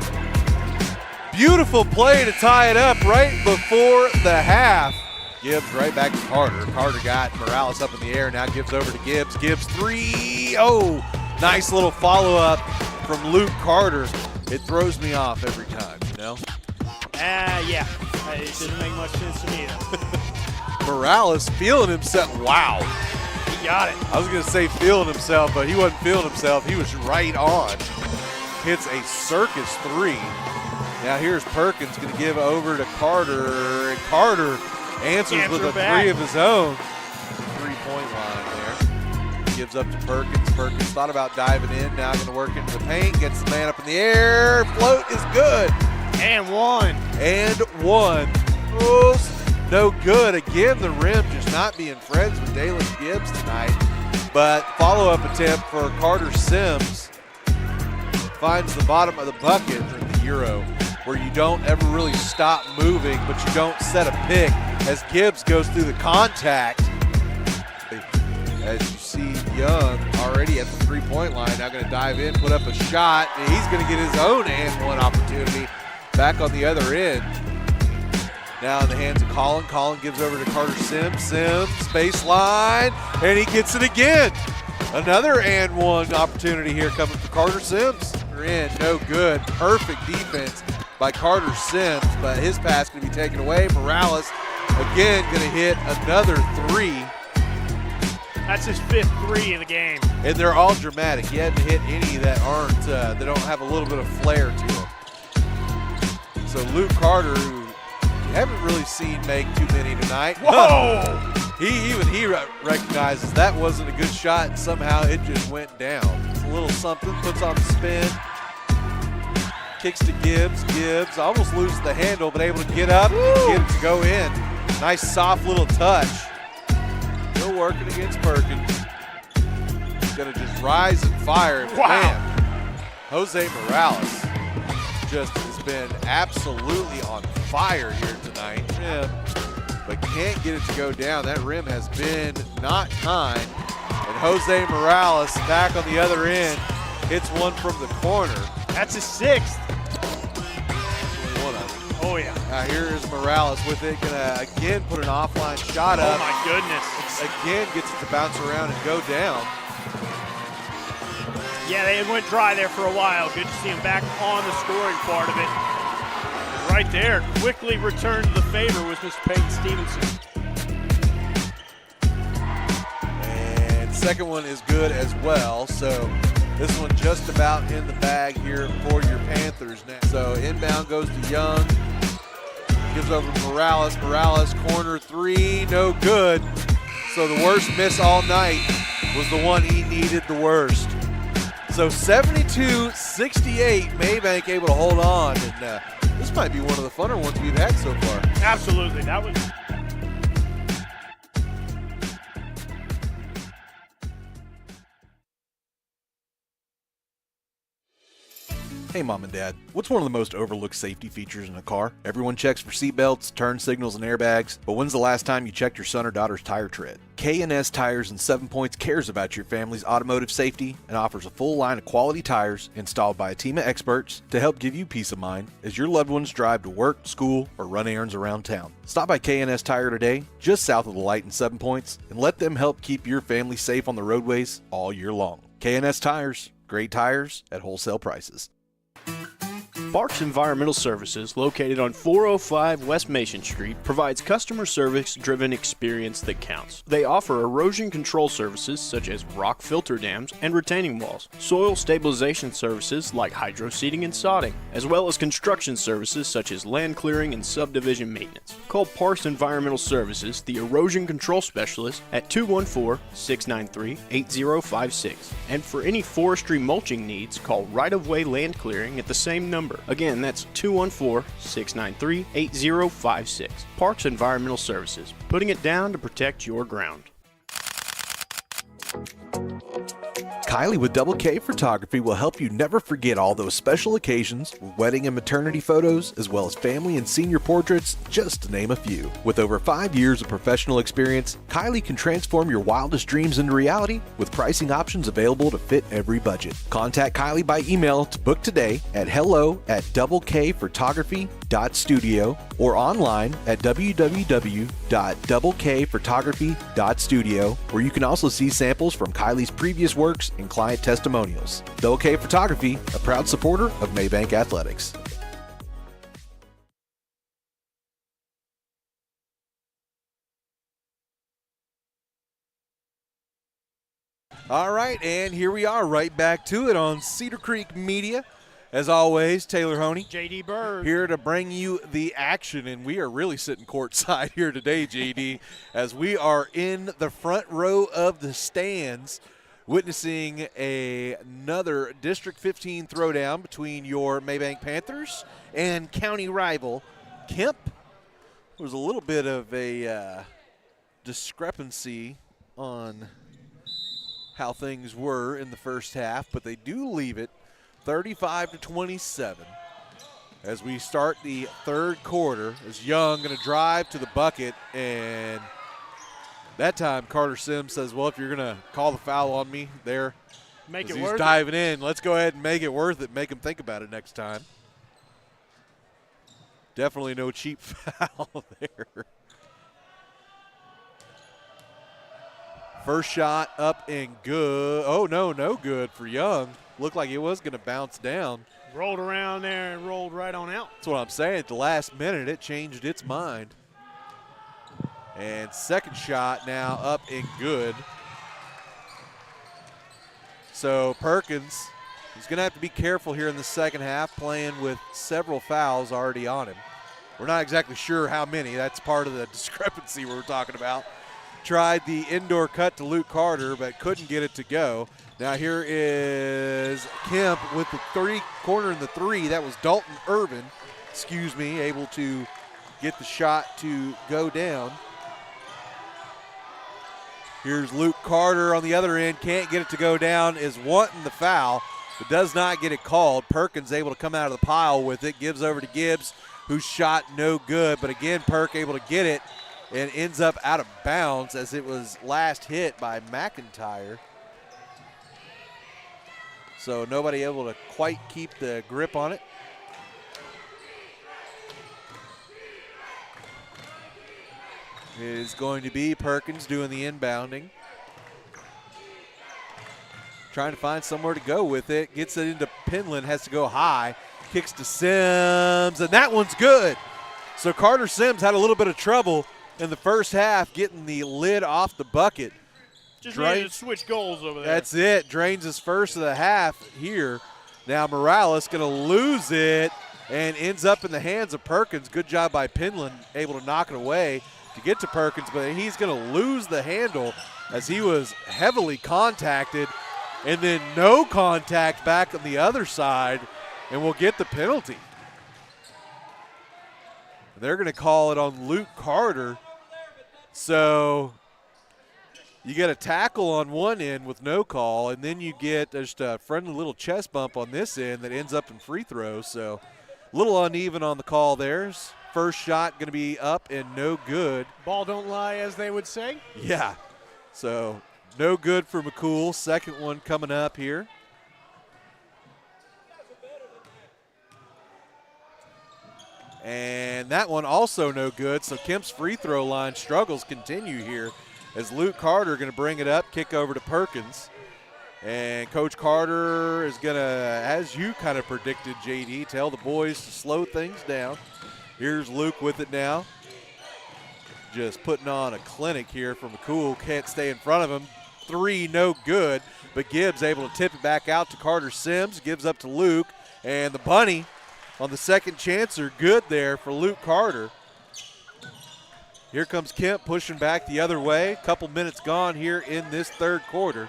Beautiful play to tie it up right before the half. Gibbs right back to Carter. Carter got Morales up in the air, now Gibbs over to Gibbs. Gibbs three. Oh, nice little follow-up from Luke Carter. It throws me off every time, you know? Yeah. It doesn't make much sense to me, though. Morales feeling himself. Wow. He got it. I was going to say feeling himself, but he wasn't feeling himself. He was right on. Hits a circus three. Now here's Perkins going to give over to Carter, and Carter answers with a three of his own. 3-point line there. Gives up to Perkins. Perkins thought about diving in. Now going to work into the paint. Gets the man up in the air. Float is good. And one. Oh, no good. Again, the rim just not being friends with Dalen Gibbs tonight. But follow-up attempt for Carter Sims. Finds the bottom of the bucket in the Euro, where you don't ever really stop moving, but you don't set a pick as Gibbs goes through the contact. As you see Young already at the three-point line, now going to dive in, put up a shot, and he's going to get his own and one opportunity back on the other end. Now in the hands of Colin. Colin gives over to Carter Sims. Sims, baseline, and he gets it again. Another and one opportunity here coming for Carter Sims. They're in, no good. Perfect defense by Carter Sims, but his pass going to be taken away. Morales again going to hit another three. That's his fifth three of the game. And they're all dramatic. He hadn't hit any that aren't, that don't have a little bit of flair to them. So Luke Carter, who you haven't really seen make too many tonight. Whoa! He recognizes that wasn't a good shot, and somehow it just went down. It's a little something, puts on the spin, kicks to Gibbs. Gibbs almost loses the handle, but able to get up and get it to go in. Nice soft little touch. Still working against Perkins. He's going to just rise and fire. Wow. Man, Jose Morales just has been absolutely on fire here tonight. Yeah, but can't get it to go down. That rim has been not kind. And Jose Morales back on the other end hits one from the corner. That's his sixth. One of them. Oh, yeah. Now here is Morales with it. Gonna again put an offline shot up. Oh, my goodness. Again gets it to bounce around and go down. Yeah, they went dry there for a while. Good to see him back on the scoring part of it. Right there, quickly returned to the favor was Mr. Peyton Stevenson. And second one is good as well. So this one just about in the bag here for your Panthers now. So inbound goes to Young. Gives over to Morales. Morales, corner three, no good. So the worst miss all night was the one he needed the worst. So 72-68, Mabank able to hold on. And this might be one of the funner ones we've had so far. Absolutely. That was. Hey Mom and Dad, what's one of the most overlooked safety features in a car? Everyone checks for seatbelts, turn signals, and airbags, but when's the last time you checked your son or daughter's tire tread? K&S Tires and 7 Points cares about your family's automotive safety and offers a full line of quality tires installed by a team of experts to help give you peace of mind as your loved ones drive to work, school, or run errands around town. Stop by K&S Tire today, just south of the light in 7 Points, and let them help keep your family safe on the roadways all year long. K&S Tires, great tires at wholesale prices. Barks Environmental Services, located on 405 West Mason Street, provides customer service-driven experience that counts. They offer erosion control services such as rock filter dams and retaining walls, soil stabilization services like hydro seeding and sodding, as well as construction services such as land clearing and subdivision maintenance. Call Parks Environmental Services, the erosion control specialist, at 214-693-8056. And for any forestry mulching needs, call Right-of-Way Land Clearing at the same number. Again, that's 214-693-8056. Parks Environmental Services, putting it down to protect your ground. Kylie with Double K Photography will help you never forget all those special occasions, wedding and maternity photos, as well as family and senior portraits, just to name a few. With over 5 years of professional experience, Kylie can transform your wildest dreams into reality with pricing options available to fit every budget. Contact Kylie by email to book today at hello@doubleKphotography.studio or online at www.doubleKphotography.studio, where you can also see samples from Kylie's previous works and client testimonials. Double K Photography, a proud supporter of Mabank Athletics. All right, and here we are right back to it on Cedar Creek Media. As always, Taylor Honey. JD Bird. Here to bring you the action, and we are really sitting courtside here today, JD, as we are in the front row of the stands witnessing another District 15 throwdown between your Mabank Panthers and county rival Kemp. There was a little bit of a discrepancy on how things were in the first half, but they do leave it 35-27 as we start the third quarter. As Young going to drive to the bucket, and that time Carter Sims says, well, if you're going to call the foul on me there, Make it he's worth diving in, let's go ahead and make it worth it, make him think about it next time. Definitely no cheap foul there. First shot up and good. Oh, no good for Young. Looked like it was going to bounce down. Rolled around there and rolled right on out. That's what I'm saying. At the last minute, it changed its mind. And second shot now up and good. So Perkins, he's going to have to be careful here in the second half, playing with several fouls already on him. We're not exactly sure how many. That's part of the discrepancy we were talking about. Tried the indoor cut to Luke Carter, but couldn't get it to go. Now here is Kemp with the corner in the three. That was Dalton Irvin, able to get the shot to go down. Here's Luke Carter on the other end, can't get it to go down, is wanting the foul, but does not get it called. Perkins able to come out of the pile with it, gives over to Gibbs, whose shot no good, but again, Perk able to get it and ends up out of bounds as it was last hit by McIntyre. So nobody able to quite keep the grip on it. It is going to be Perkins doing the inbounding. Trying to find somewhere to go with it. Gets it into Penland, has to go high. Kicks to Sims, and that one's good. So Carter Sims had a little bit of trouble in the first half getting the lid off the bucket. Just ready to switch goals over there. That's it. Drains his first of the half here. Now Morales going to lose it and ends up in the hands of Perkins. Good job by Penland, able to knock it away to get to Perkins, but he's going to lose the handle as he was heavily contacted, and then no contact back on the other side, and will get the penalty. They're going to call it on Luke Carter. So you get a tackle on one end with no call, and then you get just a friendly little chest bump on this end that ends up in free throw. So a little uneven on the call there. First shot going to be up and no good. Ball don't lie, as they would say. Yeah. So no good for McCool. Second one coming up here. And that one also no good. So Kemp's free throw line struggles continue here as Luke Carter going to bring it up, kick over to Perkins. And Coach Carter is going to, as you kind of predicted, JD, tell the boys to slow things down. Here's Luke with it now. Just putting on a clinic here from McCool. Can't stay in front of him. 3, no good. But Gibbs able to tip it back out to Carter Sims. Gives up to Luke. And the bunny on the second chance are good there for Luke Carter. Here comes Kemp pushing back the other way. Couple minutes gone here in this third quarter.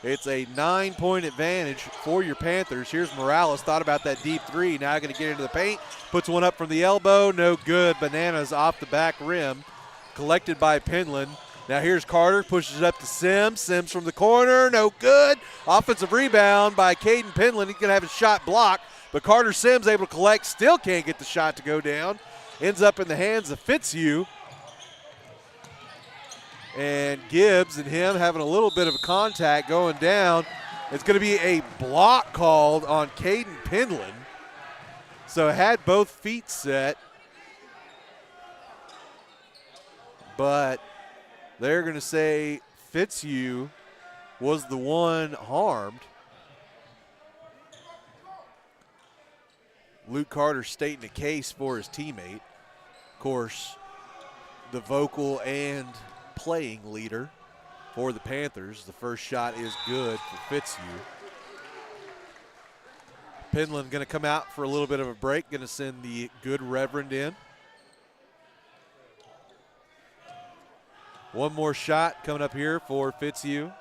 It's a 9-point advantage for your Panthers. Here's Morales, thought about that deep 3. Now going to get into the paint. Puts one up from the elbow, no good. Bananas off the back rim. Collected by Penland. Now here's Carter, pushes it up to Sims. Sims from the corner, no good. Offensive rebound by Caden Penland. He's going to have his shot blocked, but Carter Sims able to collect, still can't get the shot to go down. Ends up in the hands of Fitzhugh. And Gibbs and him having a little bit of a contact going down. It's going to be a block called on Caden Penland. So had both feet set. But they're going to say Fitzhugh was the one harmed. Luke Carter stating a case for his teammate. Of course, the vocal and playing leader for the Panthers. The first shot is good for Fitzhugh. Penland going to come out for a little bit of a break. Going to send the good Reverend in. One more shot coming up here for Fitzhugh.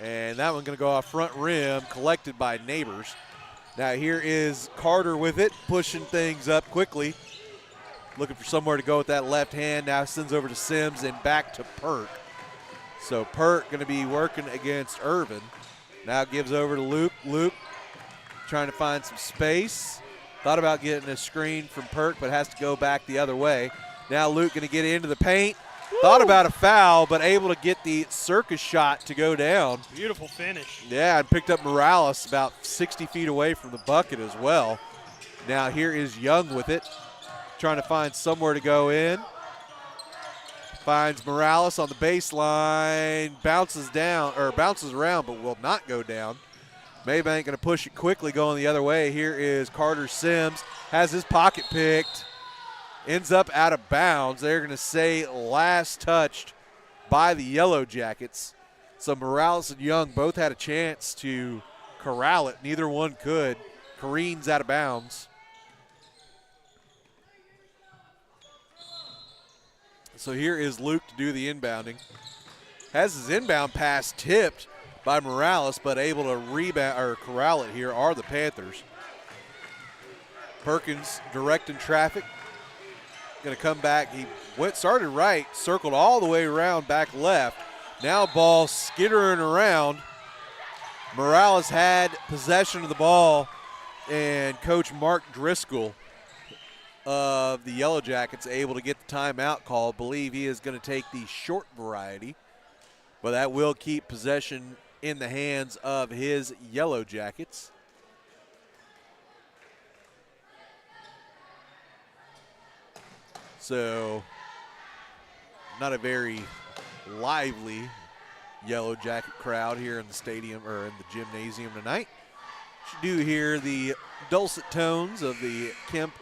And that one going to go off front rim, collected by Neighbors. Now here is Carter with it, pushing things up quickly. Looking for somewhere to go with that left hand. Now sends over to Sims and back to Perk. So Perk going to be working against Irvin. Now gives over to Luke. Luke trying to find some space. Thought about getting a screen from Perk, but has to go back the other way. Now Luke going to get into the paint. Woo! Thought about a foul, but able to get the circus shot to go down. Beautiful finish. Yeah, and picked up Morales about 60 feet away from the bucket as well. Now here is Young with it. Trying to find somewhere to go in. Finds Morales on the baseline. Bounces down, or bounces around, but will not go down. Mabank going to push it quickly, going the other way. Here is Carter Sims. Has his pocket picked. Ends up out of bounds. They're going to say last touched by the Yellowjackets. So Morales and Young both had a chance to corral it. Neither one could. Careens out of bounds. So here is Luke to do the inbounding. Has his inbound pass tipped by Morales, but able to rebound or corral it here are the Panthers. Perkins directing traffic. Going to come back. He started right, circled all the way around back left. Now ball skittering around. Morales had possession of the ball, and Coach Mark Driscoll of the Yellowjackets able to get the timeout call. Believe he is going to take the short variety, but that will keep possession in the hands of his Yellowjackets. So not a very lively Yellow Jacket crowd here in the stadium or in the gymnasium tonight. You do hear the dulcet tones of the Kemp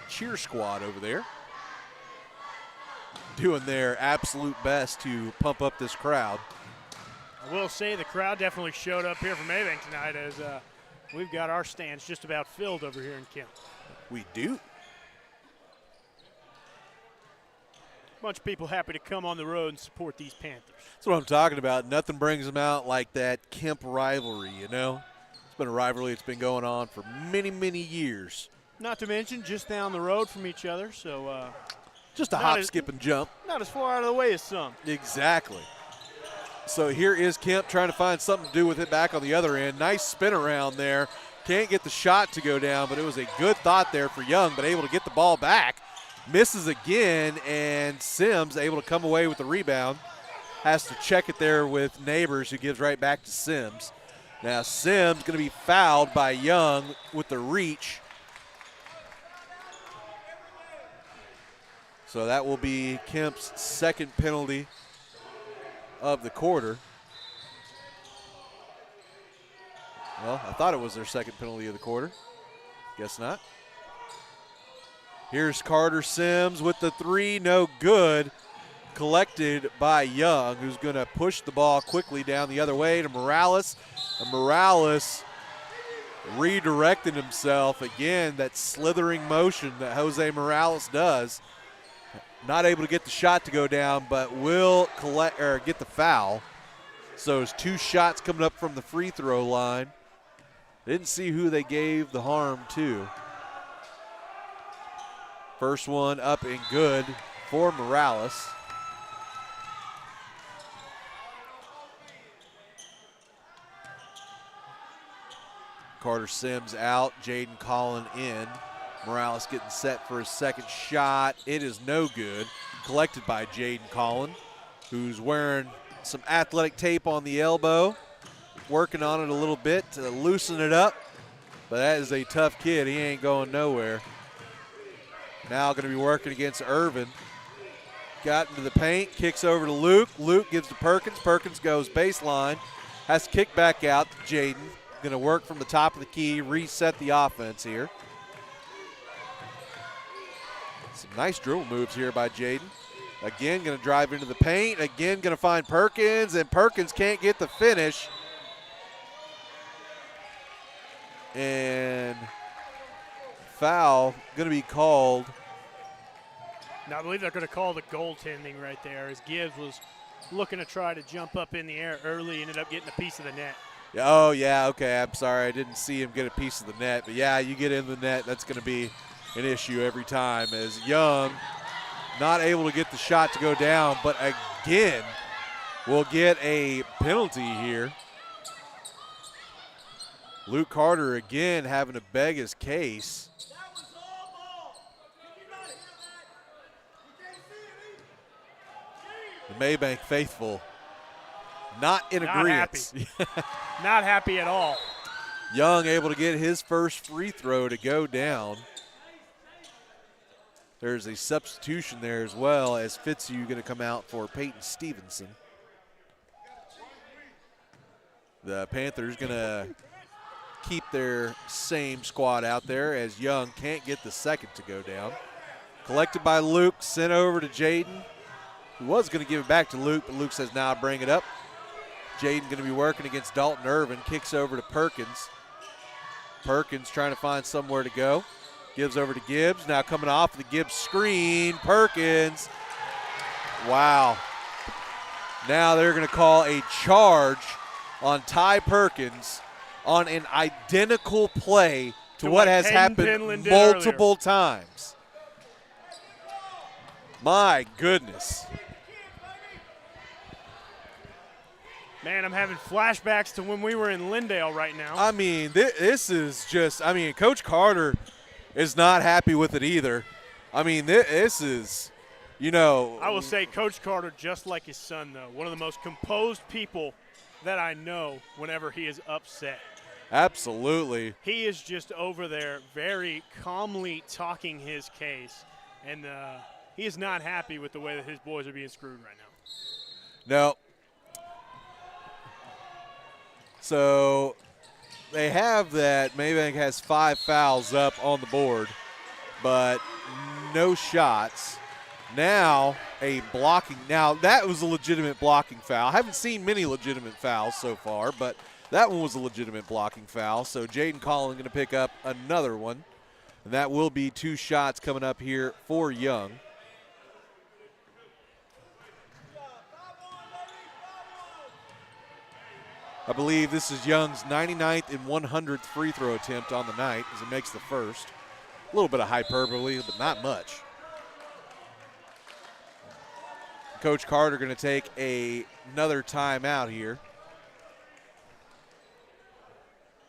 cheer squad over there, doing their absolute best to pump up this crowd. I will say the crowd definitely showed up here for Mabank tonight, as we've got our stands just about filled over here in Kemp. We do. Bunch of people happy to come on the road and support these Panthers. That's what I'm talking about. Nothing brings them out like that Kemp rivalry, you know? It's been a rivalry that's been going on for many, many years. Not to mention just down the road from each other, so just a hop, skip, and jump. Not as far out of the way as some. Exactly. So here is Kemp trying to find something to do with it back on the other end. Nice spin around there. Can't get the shot to go down, but it was a good thought there for Young, but able to get the ball back. Misses again, and Sims able to come away with the rebound. Has to check it there with Neighbors, who gives right back to Sims. Now Sims going to be fouled by Young with the reach. So that will be Kemp's second penalty of the quarter. Well, I thought it was their second penalty of the quarter. Guess not. Here's Carter Sims with the three, no good. Collected by Young, who's going to push the ball quickly down the other way to Morales. And Morales redirecting himself. Again, that slithering motion that Jose Morales does. Not able to get the shot to go down, but will get the foul. So there's 2 shots coming up from the free throw line. Didn't see who they gave the harm to. First one up and good for Morales. Carter Sims out, Jaden Collin in. Morales getting set for his second shot. It is no good. Collected by Jaden Collin, who's wearing some athletic tape on the elbow. Working on it a little bit to loosen it up. But that is a tough kid. He ain't going nowhere. Now going to be working against Irvin. Got into the paint, kicks over to Luke. Luke gives to Perkins. Perkins goes baseline. Has to kick back out to Jaden. Going to work from the top of the key, reset the offense here. Some nice dribble moves here by Jaden. Again, going to drive into the paint. Again, going to find Perkins, and Perkins can't get the finish. And foul going to be called. Now, I believe they're going to call the goaltending right there, as Gibbs was looking to try to jump up in the air early, ended up getting a piece of the net. Oh, yeah, okay, I'm sorry. I didn't see him get a piece of the net. But, yeah, you get in the net, that's going to be an issue every time, as Young not able to get the shot to go down, but again will get a penalty here. Luke Carter again having to beg his case. The Mabank faithful not in agreement. Not happy at all. Young able to get his first free throw to go down. There's a substitution there as well, as Fitzhugh going to come out for Peyton Stevenson. The Panthers going to keep their same squad out there, as Young can't get the second to go down. Collected by Luke, sent over to Jaden, who was going to give it back to Luke, but Luke says, "Now bring it up." Jaden going to be working against Dalton Irvin, kicks over to Perkins. Perkins trying to find somewhere to go. Gives over to Gibbs. Now coming off the Gibbs screen. Perkins. Wow. Now they're going to call a charge on Ty Perkins on an identical play to what has happened multiple times. My goodness. Man, I'm having flashbacks to when we were in Lindale right now. I mean, this is just, I mean, Coach Carter is not happy with it either. I mean, this is, you know. I will say Coach Carter, just like his son, though, one of the most composed people that I know whenever he is upset. Absolutely. He is just over there very calmly talking his case, and he is not happy with the way that his boys are being screwed right now. No. So they have that Mabank has 5 fouls up on the board, but no shots. Now a blocking. Now that was a legitimate blocking foul. I haven't seen many legitimate fouls so far, but that one was a legitimate blocking foul. So Jaden Collin going to pick up another one, and that will be 2 shots coming up here for Young. I believe this is Young's 99th and 100th free throw attempt on the night as he makes the first. A little bit of hyperbole, but not much. Coach Carter going to take another timeout here.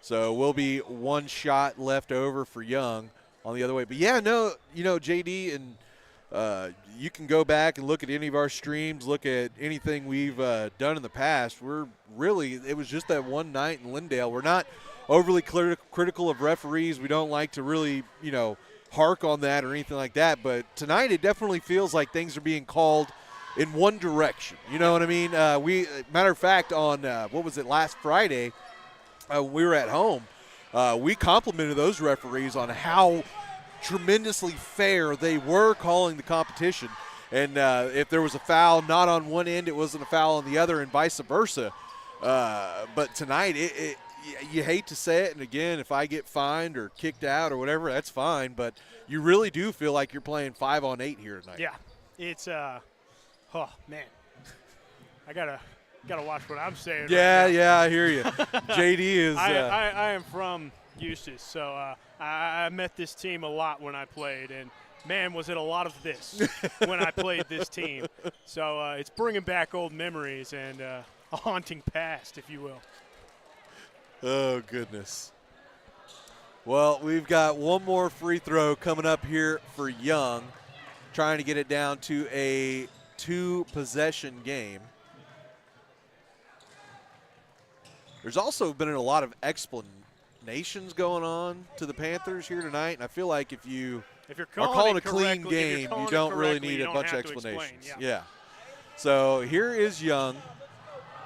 So will be 1 shot left over for Young on the other way. But yeah, no, you know, JD, and you can go back and look at any of our streams, look at anything we've done in the past. It was just that one night in Lindale. We're not overly critical of referees. We don't like to really, you know, hark on that or anything like that. But tonight it definitely feels like things are being called in one direction. You know what I mean? Matter of fact, on, last Friday, we were at home, we complimented those referees on how tremendously fair they were calling the competition. And if there was a foul not on one end, it wasn't a foul on the other, and vice versa. But tonight, you hate to say it, and again, if I get fined or kicked out or whatever, that's fine. But you really do feel like you're playing 5-on-8 here tonight. Yeah, it's oh man, I gotta watch what I'm saying. Yeah, right now. yeah, I hear you. JD is. I am from Eustis, so I met this team a lot when I played, and man, was it a lot of this when I played this team. So it's bringing back old memories and a haunting past, if you will. Oh, goodness. Well, we've got one more free throw coming up here for Young, trying to get it down to a 2-possession game. There's also been a lot of explanations going on to the Panthers here tonight, and I feel like if you're calling a clean game, you don't really need a bunch of explanations. Yeah. So here is Young,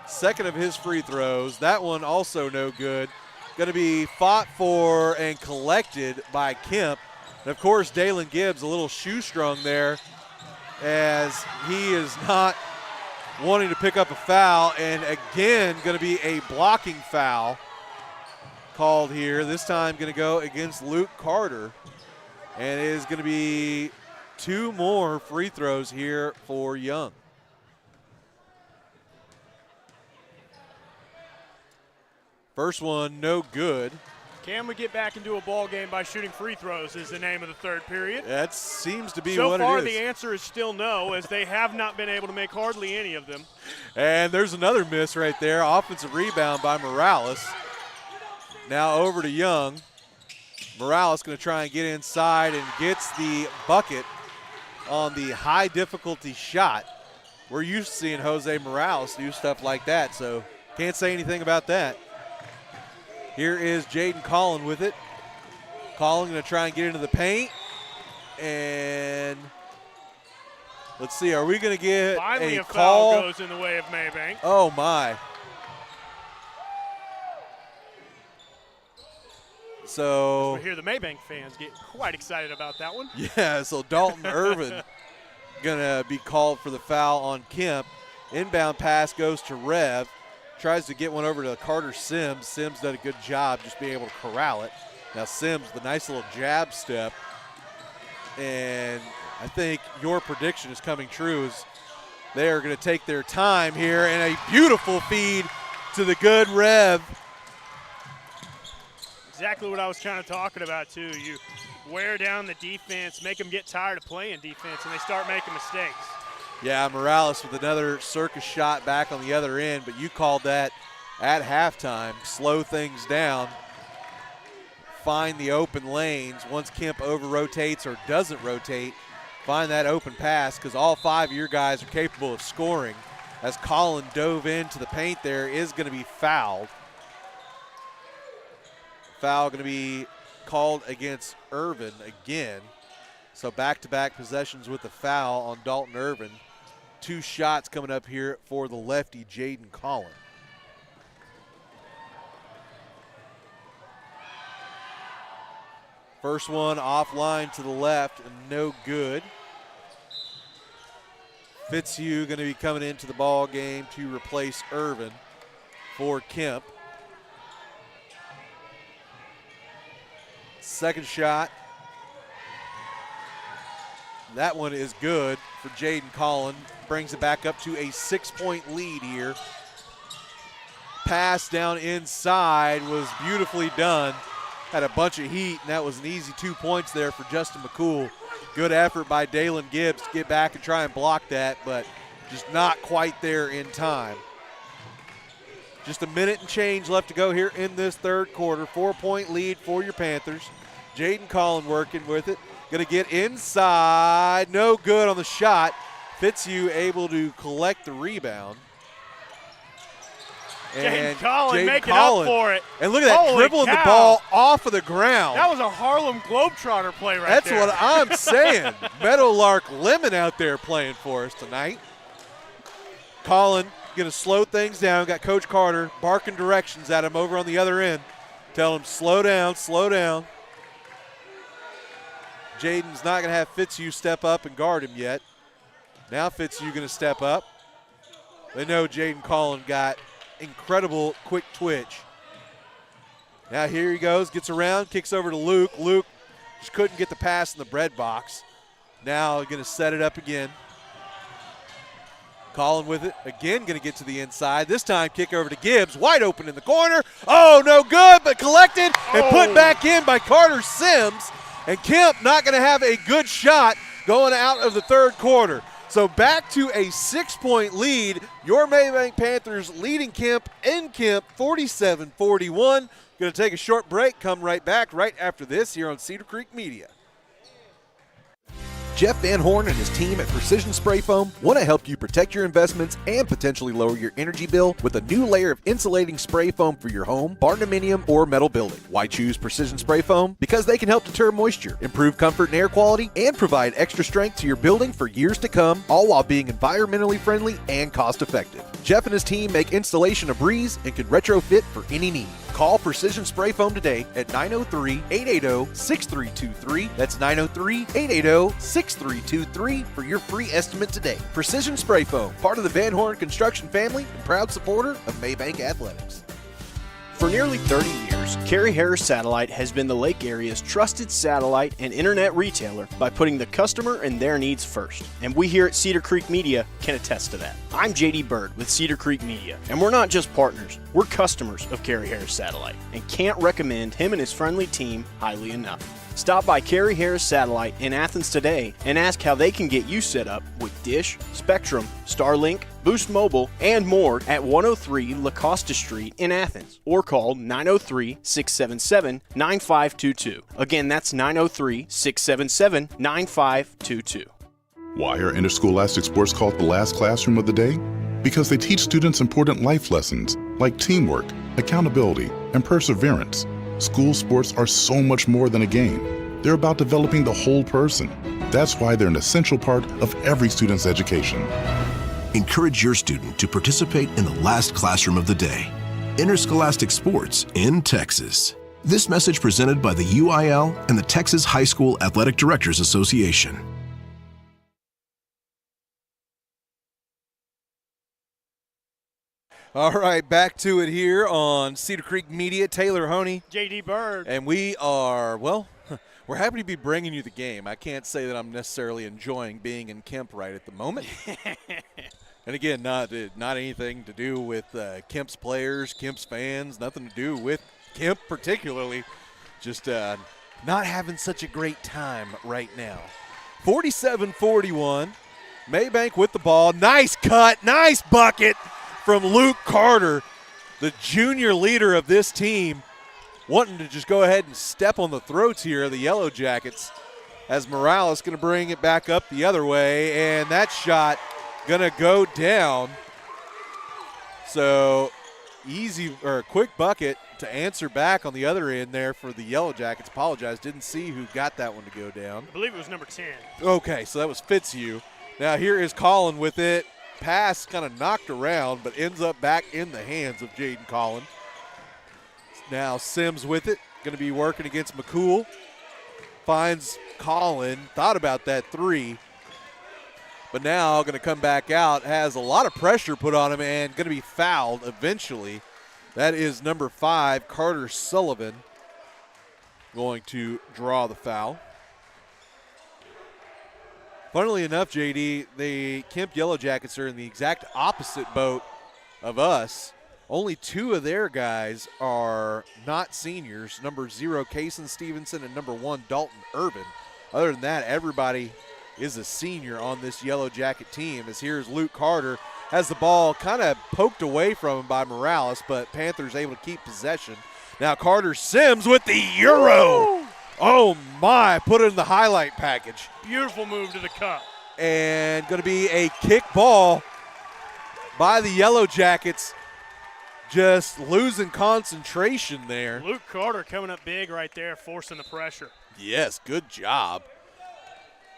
second of his free throws. That one also no good. Going to be fought for and collected by Kemp. And, of course, Dalen Gibbs a little shoestrung there as he is not wanting to pick up a foul. And, again, going to be a blocking foul called here. This time going to go against Luke Carter. And it is going to be 2 more free throws here for Young. First one, no good. Can we get back into a ball game by shooting free throws is the name of the third period. That seems to be so what far, it is. the answer is still no, as they have not been able to make hardly any of them. And there's another miss right there. Offensive rebound by Morales. Now over to Young. Morales going to try and get inside and gets the bucket on the high difficulty shot. We're used to seeing Jose Morales do stuff like that, so can't say anything about that. Here is Jaden Collin with it. Collin going to try and get into the paint. And let's see, are we going to get Finally a call? call? Goes in the way of Mabank. Oh, my. So we hear the Mabank fans get quite excited about that one. yeah, so Dalton Irvin going to be called for the foul on Kemp. Inbound pass goes to Rev. Tries to get one over to Carter Sims. Sims did a good job just being able to corral it. Now Sims, the nice little jab step. And I think your prediction is coming true as they are going to take their time here, and a beautiful feed to the good Rev. Exactly what I was kind of talking about, too. You wear down the defense, make them get tired of playing defense, and they start making mistakes. Yeah, Morales with another circus shot back on the other end, but you called that at halftime. Slow things down. Find the open lanes. Once Kemp over-rotates or doesn't rotate, find that open pass because all 5 of your guys are capable of scoring. As Collin dove into the paint there, is going to be fouled. Foul going to be called against Irvin again. So back-to-back possessions with the foul on Dalton Irvin. 2 shots coming up here for the lefty, Jaden Collin. First one offline to the left and no good. Fitzhugh going to be coming into the ball game to replace Irvin for Kemp. Second shot. That one is good for Jaden Collin. Brings it back up to a 6-point lead here. Pass down inside was beautifully done. Had a bunch of heat, and that was an easy 2 points there for Justin McCool. Good effort by Dalen Gibbs to get back and try and block that, but just not quite there in time. Just a minute and change left to go here in this third quarter. 4-point lead for your Panthers. Jaden Collin working with it. Going to get inside. No good on the shot. Fitzhugh able to collect the rebound. Jaden Collin making up for it. And look at that, dribbling the ball off of the ground. That was a Harlem Globetrotter play right there. That's what I'm saying. Meadowlark Lemon out there playing for us tonight. Collin going to slow things down. Got Coach Carter barking directions at him over on the other end. Tell him, slow down, slow down. Jaden's not going to have Fitzhugh step up and guard him yet. Now Fitzhugh going to step up. They know Jaden Collin got incredible quick twitch. Now here he goes, gets around, kicks over to Luke. Luke just couldn't get the pass in the bread box. Now going to set it up again. Collin with it, again going to get to the inside. This time kick over to Gibbs, wide open in the corner. Oh, no good, but collected and put back in by Carter Sims. And Kemp not going to have a good shot going out of the third quarter. So back to a 6-point lead. Your Mabank Panthers leading Kemp in Kemp 47-41. Going to take a short break, come right back right after this here on Cedar Creek Media. Jeff Van Horn and his team at Precision Spray Foam want to help you protect your investments and potentially lower your energy bill with a new layer of insulating spray foam for your home, barndominium, or metal building. Why choose Precision Spray Foam? Because they can help deter moisture, improve comfort and air quality, and provide extra strength to your building for years to come, all while being environmentally friendly and cost-effective. Jeff and his team make installation a breeze and can retrofit for any need. Call Precision Spray Foam today at 903-880-6323. That's 903-880-6323 for your free estimate today. Precision Spray Foam, part of the Van Horn Construction family and proud supporter of Mabank Athletics. For nearly 30 years, Carrie Harris Satellite has been the Lake area's trusted satellite and internet retailer by putting the customer and their needs first. And we here at Cedar Creek Media can attest to that. I'm JD Bird with Cedar Creek Media, and we're not just partners, we're customers of Carrie Harris Satellite, and can't recommend him and his friendly team highly enough. Stop by Carrie Harris Satellite in Athens today and ask how they can get you set up with Dish, Spectrum, Starlink, Boost Mobile, and more at 103 La Costa Street in Athens, or call 903-677-9522. Again, that's 903-677-9522. Why are interscholastic sports called the last classroom of the day? Because they teach students important life lessons like teamwork, accountability, and perseverance. School sports are so much more than a game. They're about developing the whole person. That's why they're an essential part of every student's education. Encourage your student to participate in the last classroom of the day. Interscholastic sports in Texas. This message presented by the UIL and the Texas High School Athletic Directors Association. All right, back to it here on Cedar Creek Media. Taylor Honey. JD Bird. And we are, well, we're happy to be bringing you the game. I can't say that I'm necessarily enjoying being in Kemp right at the moment. And again, not anything to do with Kemp's players, Kemp's fans, nothing to do with Kemp particularly. Just not having such a great time right now. 47-41, Mabank with the ball. Nice cut, nice bucket from Luke Carter, the junior leader of this team, wanting to just go ahead and step on the throats here of the Yellowjackets as Morales going to bring it back up the other way, and that shot going to go down. So easy or quick bucket to answer back on the other end there for the Yellowjackets. Apologize, didn't see who got that one to go down. I believe it was number 10. Okay, so that was Fitzhugh. Now here is Collin with it. Pass kind of knocked around, but ends up back in the hands of Jaden Collin. Now Sims with it, going to be working against McCool. Finds Collin, thought about that three, but now going to come back out, has a lot of pressure put on him and going to be fouled eventually. That is number 5, Carter Sullivan, going to draw the foul. Funnily enough, JD, the Kemp Yellowjackets are in the exact opposite boat of us. Only 2 of their guys are not seniors, number 0, Kaysen Stevenson, and number 1, Dalton Irvin. Other than that, everybody is a senior on this Yellowjacket team, as here's Luke Carter, has the ball kind of poked away from him by Morales, but Panthers able to keep possession. Now Carter Sims with the Euro. Woo! Oh my, put it in the highlight package. Beautiful move to the cup. And going to be a kick ball by the Yellowjackets, just losing concentration there. Luke Carter coming up big right there, forcing the pressure. Yes, good job.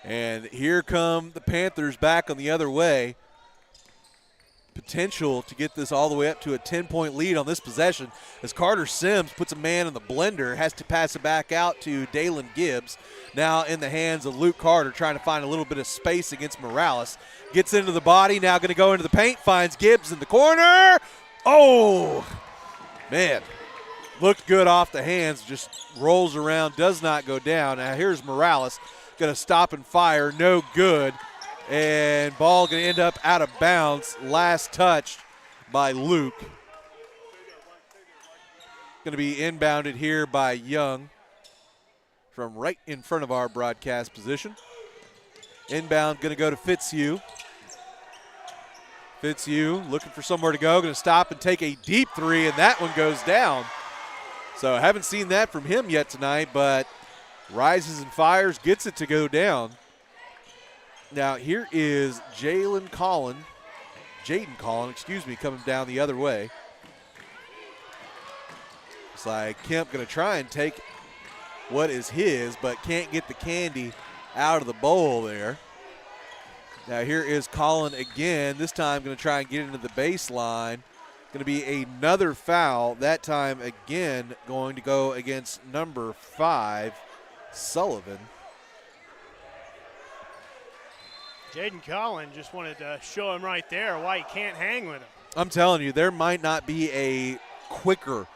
And here come the Panthers back on the other way. potential to get this all the way up to a 10-point lead on this possession as Carter Sims puts a man in the blender, has to pass it back out to Dalen Gibbs. Now in the hands of Luke Carter, trying to find a little bit of space against Morales. Gets into the body, now going to go into the paint, finds Gibbs in the corner. Oh, man. Looked good off the hands, just rolls around, does not go down. Now here's Morales, going to stop and fire, no good. And ball going to end up out of bounds. Last touched by Luke. Going to be inbounded here by Young from right in front of our broadcast position. Inbound going to go to Fitzhugh. Fitzhugh looking for somewhere to go. Going to stop and take a deep three, and that one goes down. So I haven't seen that from him yet tonight, but rises and fires, gets it to go down. Now here is Jaden Collin, coming down the other way. It's like Kemp going to try and take what is his, but can't get the candy out of the bowl there. Now here is Collin again, this time going to try and get into the baseline. Going to be another foul, that time again going to go against number 5, Sullivan. Jaden Collin just wanted to show him right there why he can't hang with him. I'm telling you, there might not be a quicker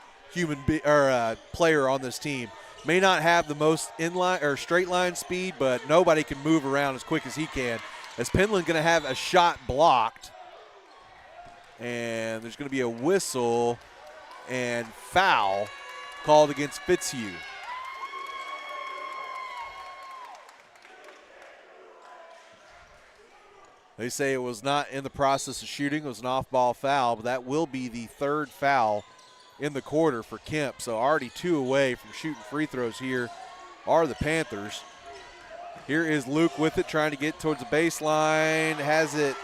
player on this team. May not have the most inline or straight line speed, but nobody can move around as quick as he can. As Penland going to have a shot blocked, and there's going to be a whistle and foul called against Fitzhugh. They say it was not in the process of shooting. It was an off-ball foul, but that will be the third foul in the quarter for Kemp. So already 2 away from shooting free throws here are the Panthers. Here is Luke with it, trying to get towards the baseline. Has it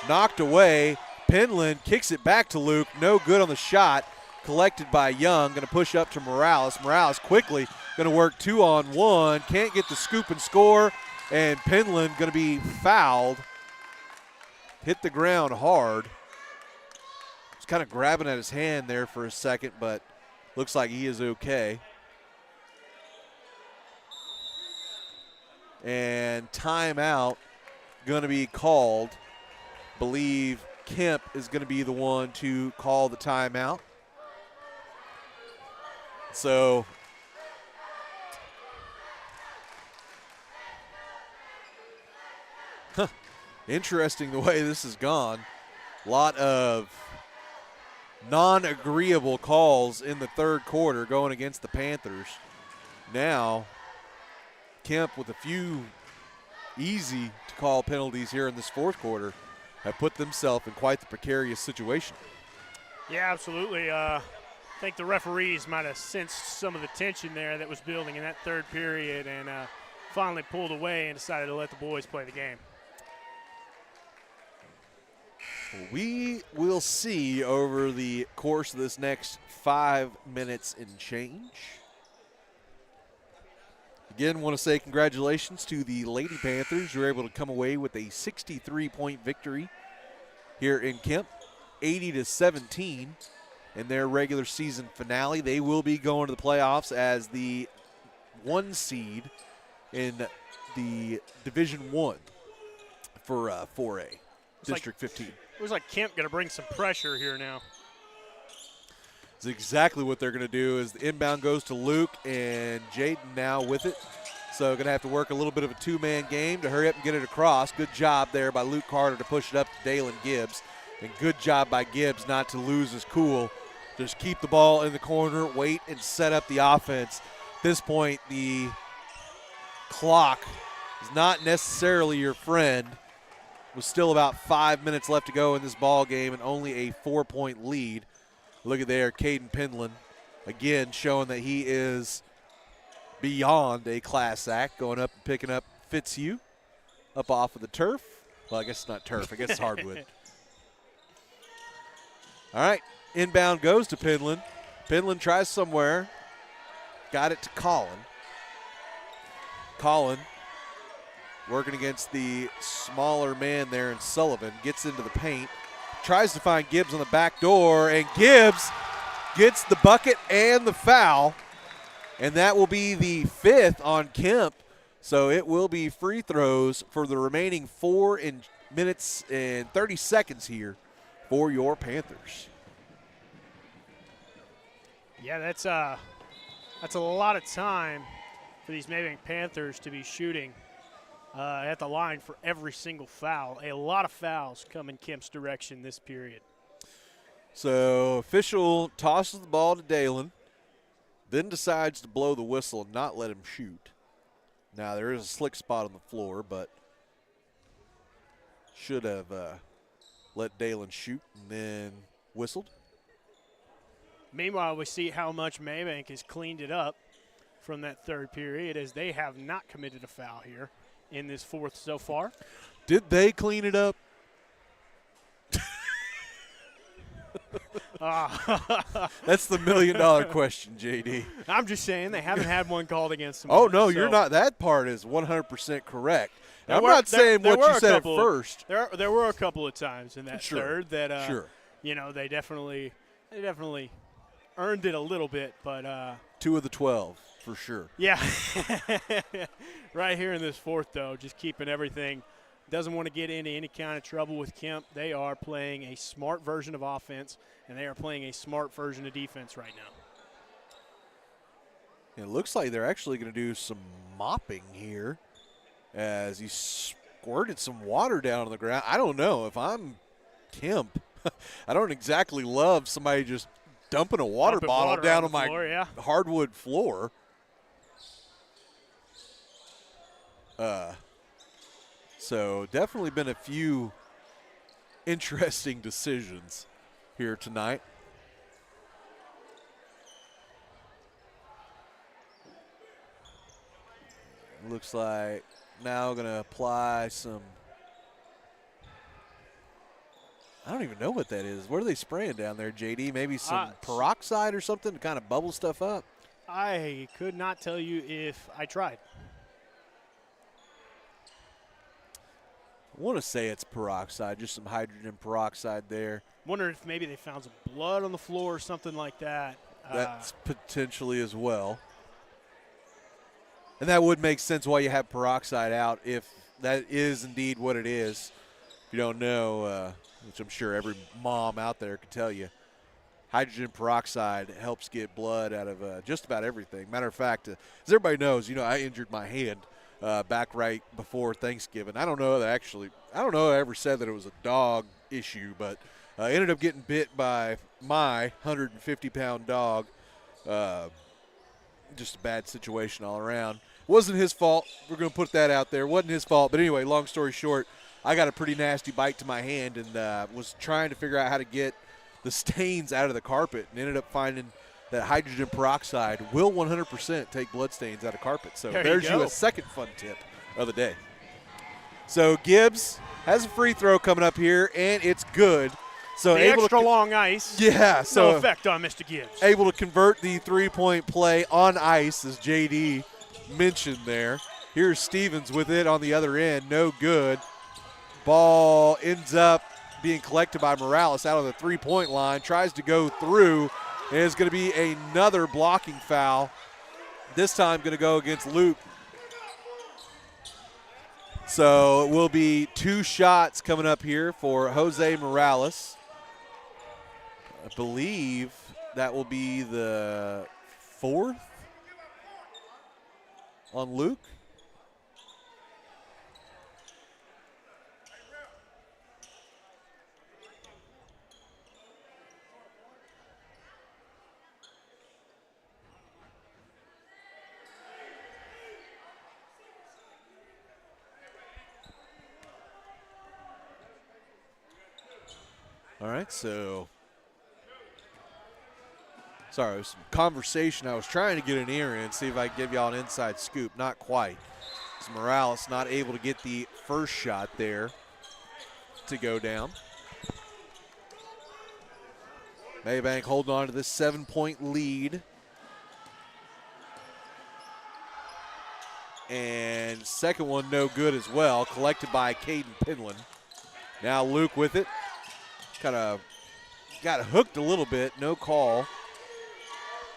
knocked away. Penland kicks it back to Luke. No good on the shot. Collected by Young. Going to push up to Morales. Morales quickly going to work 2-on-1. Can't get the scoop and score. And Penland going to be fouled. Hit the ground hard. Was kind of grabbing at his hand there for a second, but looks like he is okay. And timeout going to be called. Believe Kemp is going to be the one to call the timeout. So interesting the way this has gone. A lot of non-agreeable calls in the third quarter going against the Panthers. Now, Kemp with a few easy to call penalties here in this fourth quarter have put themselves in quite the precarious situation. Yeah, absolutely. I think the referees might have sensed some of the tension there that was building in that third period and finally pulled away and decided to let the boys play the game. We will see over the course of this next 5 minutes and change. Again, want to say congratulations to the Lady Panthers who were able to come away with a 63-point victory here in Kemp, 80-17 in their regular season finale. They will be going to the playoffs as the 1 seed in the Division 1 for 4A, District 15. It was like Kemp going to bring some pressure here now. It's exactly what they're going to do. Is the inbound goes to Luke and Jaden now with it. So going to have to work a little bit of a 2-man game to hurry up and get it across. Good job there by Luke Carter to push it up to Dalen Gibbs. And good job by Gibbs not to lose his cool. Just keep the ball in the corner, wait, and set up the offense. At this point, the clock is not necessarily your friend. With still about 5 minutes left to go in this ball game and only a 4-point lead. Look at there, Caden Penland, again showing that he is beyond a class act, going up and picking up Fitzhugh up off of the turf. Well, I guess it's not turf. I guess it's hardwood. All right, inbound goes to Penland. Penland tries somewhere. Got it to Collin. Collin working against the smaller man there in Sullivan. Gets into the paint. tries to find Gibbs on the back door, and Gibbs gets the bucket and the foul, and that will be the 5th on Kemp. So it will be free throws for the remaining 4 minutes and 30 seconds here for your Panthers. Yeah, that's a lot of time for these Mabank Panthers to be shooting at the line for every single foul. A lot of fouls come in Kemp's direction this period. So official tosses the ball to Dalen, then decides to blow the whistle and not let him shoot. Now there is a slick spot on the floor, but should have let Dalen shoot and then whistled. Meanwhile, we see how much Mabank has cleaned it up from that third period, as they have not committed a foul here in this 4th so far. Did they clean it up? That's the $1 million question, JD. I'm just saying they haven't had one called against them. Oh, no, you're not. That part is 100% correct. I'm were- not saying there what were you a said at couple- first. There were a couple of times in that Sure. third that Sure. they definitely earned it a little bit, but 2 of the 12, for sure. yeah. Right here in this 4th, though, just keeping everything. Doesn't want to get into any kind of trouble with Kemp. They are playing a smart version of offense, and they are playing a smart version of defense right now. It looks like they're actually going to do some mopping here as he squirted some water down on the ground. I don't know. If I'm Kemp, I don't exactly love somebody just dumping a water bottle down on my hardwood floor. So definitely been a few interesting decisions here tonight. Looks like now going to apply some, I don't even know what that is. What are they spraying down there, JD? Maybe some peroxide or something to kind of bubble stuff up? I could not tell you if I tried. I want to say it's peroxide, just some hydrogen peroxide there. Wonder if maybe they found some blood on the floor or something like that. That's potentially as well. And that would make sense why you have peroxide out if that is indeed what it is. If you don't know, which I'm sure every mom out there could tell you, hydrogen peroxide helps get blood out of just about everything. Matter of fact, as everybody knows, I injured my hand back right before Thanksgiving. I don't know if I ever said that it was a dog issue, but I ended up getting bit by my 150-pound dog. Just a bad situation all around. Wasn't his fault. We're going to put that out there. Wasn't his fault. But anyway, long story short, I got a pretty nasty bite to my hand and was trying to figure out how to get the stains out of the carpet and ended up finding that hydrogen peroxide will 100% take blood stains out of carpet. So there's you a second fun tip of the day. So Gibbs has a free throw coming up here, and it's good. So the extra long ice. Yeah. So no effect on Mr. Gibbs. Able to convert the three-point play on ice, as JD mentioned there. Here's Stevens with it on the other end. No good. Ball ends up being collected by Morales out on the three-point line. Tries to go through. And it's going to be another blocking foul. This time going to go against Luke. So it will be 2 shots coming up here for Jose Morales. I believe that will be the 4th on Luke. All right, so sorry, it was some conversation. I was trying to get an ear in, see if I can give y'all an inside scoop. Not quite. So Morales not able to get the first shot there to go down. Mabank holding on to this 7-point lead. And second one no good as well, collected by Caden Penland. Now Luke with it. kind of got hooked a little bit. No call.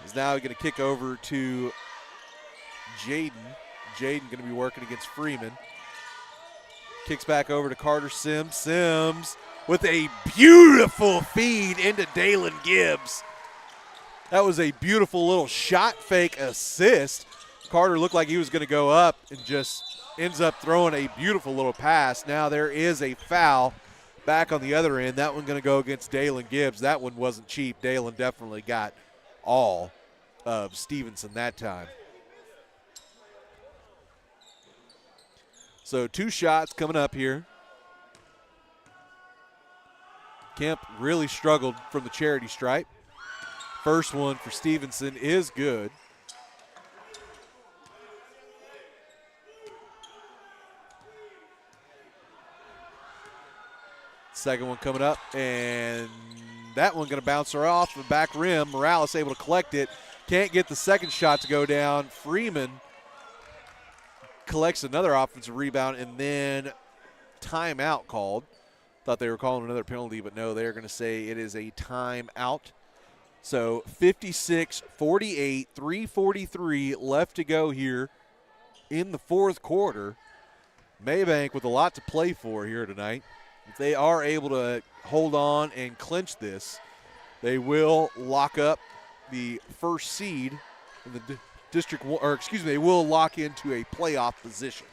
He's now going to kick over to Jaden. Jaden going to be working against Freeman. Kicks back over to Carter Sims. Sims with a beautiful feed into Dalen Gibbs. That was a beautiful little shot fake assist. Carter looked like he was going to go up and just ends up throwing a beautiful little pass. Now there is a foul back on the other end. That one going to go against Dalen Gibbs. That one wasn't cheap. Dalen definitely got all of Stevenson that time. So 2 shots coming up here. Kemp really struggled from the charity stripe. First one for Stevenson is good. Second one coming up, and that one going to bounce her off the back rim. Morales able to collect it. Can't get the second shot to go down. Freeman collects another offensive rebound, and then timeout called. Thought they were calling another penalty, but no, they're going to say it is a timeout. So 56-48, 3:43 left to go here in the fourth quarter. Mabank with a lot to play for here tonight. If they are able to hold on and clinch this, they will lock up the first seed in the they will lock into a playoff position.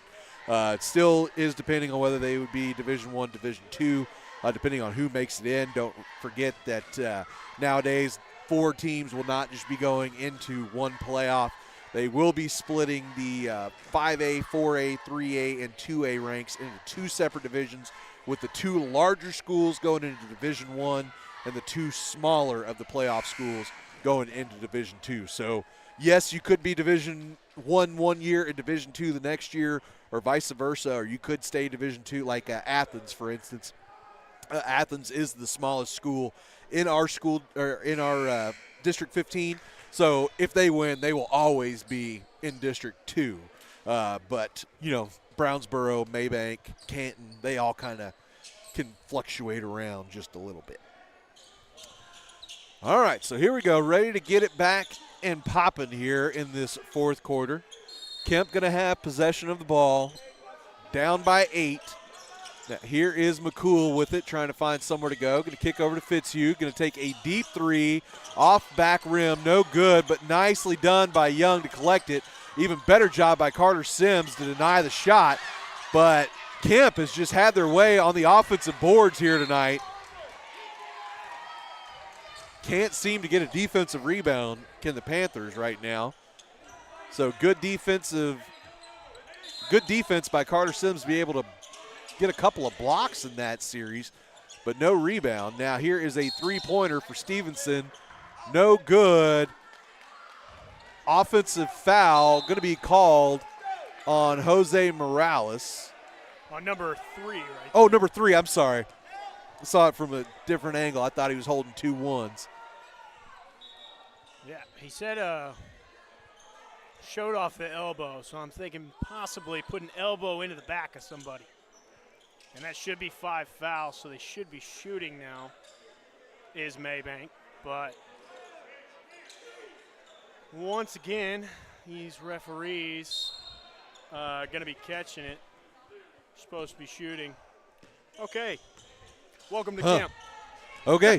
It still is depending on whether they would be Division I, Division II, depending on who makes it in. Don't forget that nowadays 4 teams will not just be going into one playoff. They will be splitting the 5A, 4A, 3A, and 2A ranks into 2 separate divisions, with the 2 larger schools going into Division I and the 2 smaller of the playoff schools going into Division II. So, yes, you could be Division I one year and Division II the next year, or vice versa, or you could stay Division II like Athens, for instance. Athens is the smallest school in our school, or in our District 15. So if they win, they will always be in District 2. But, you know, Brownsboro, Mabank, Canton, they all kind of can fluctuate around just a little bit. All right, so here we go, ready to get it back and popping here in this fourth quarter. Kemp going to have possession of the ball, down by 8. Now here is McCool with it, trying to find somewhere to go. Going to kick over to Fitzhugh, going to take a deep 3 off back rim, no good, but nicely done by Young to collect it. Even better job by Carter Sims to deny the shot, but Kemp has just had their way on the offensive boards here tonight. Can't seem to get a defensive rebound, can the Panthers right now. So good defense by Carter Sims to be able to get a couple of blocks in that series, but no rebound. Now here is a 3-pointer for Stevenson. No good. Offensive foul going to be called on Jose Morales. On number 3, right? Oh, number 3, I'm sorry. I saw it from a different angle. I thought he was holding 2 ones. Yeah, he said showed off the elbow, so I'm thinking possibly put an elbow into the back of somebody. And that should be 5 fouls, so they should be shooting now, is Mabank. But once again, these referees going to be catching it. Supposed to be shooting. Okay. Welcome to Kemp. Okay.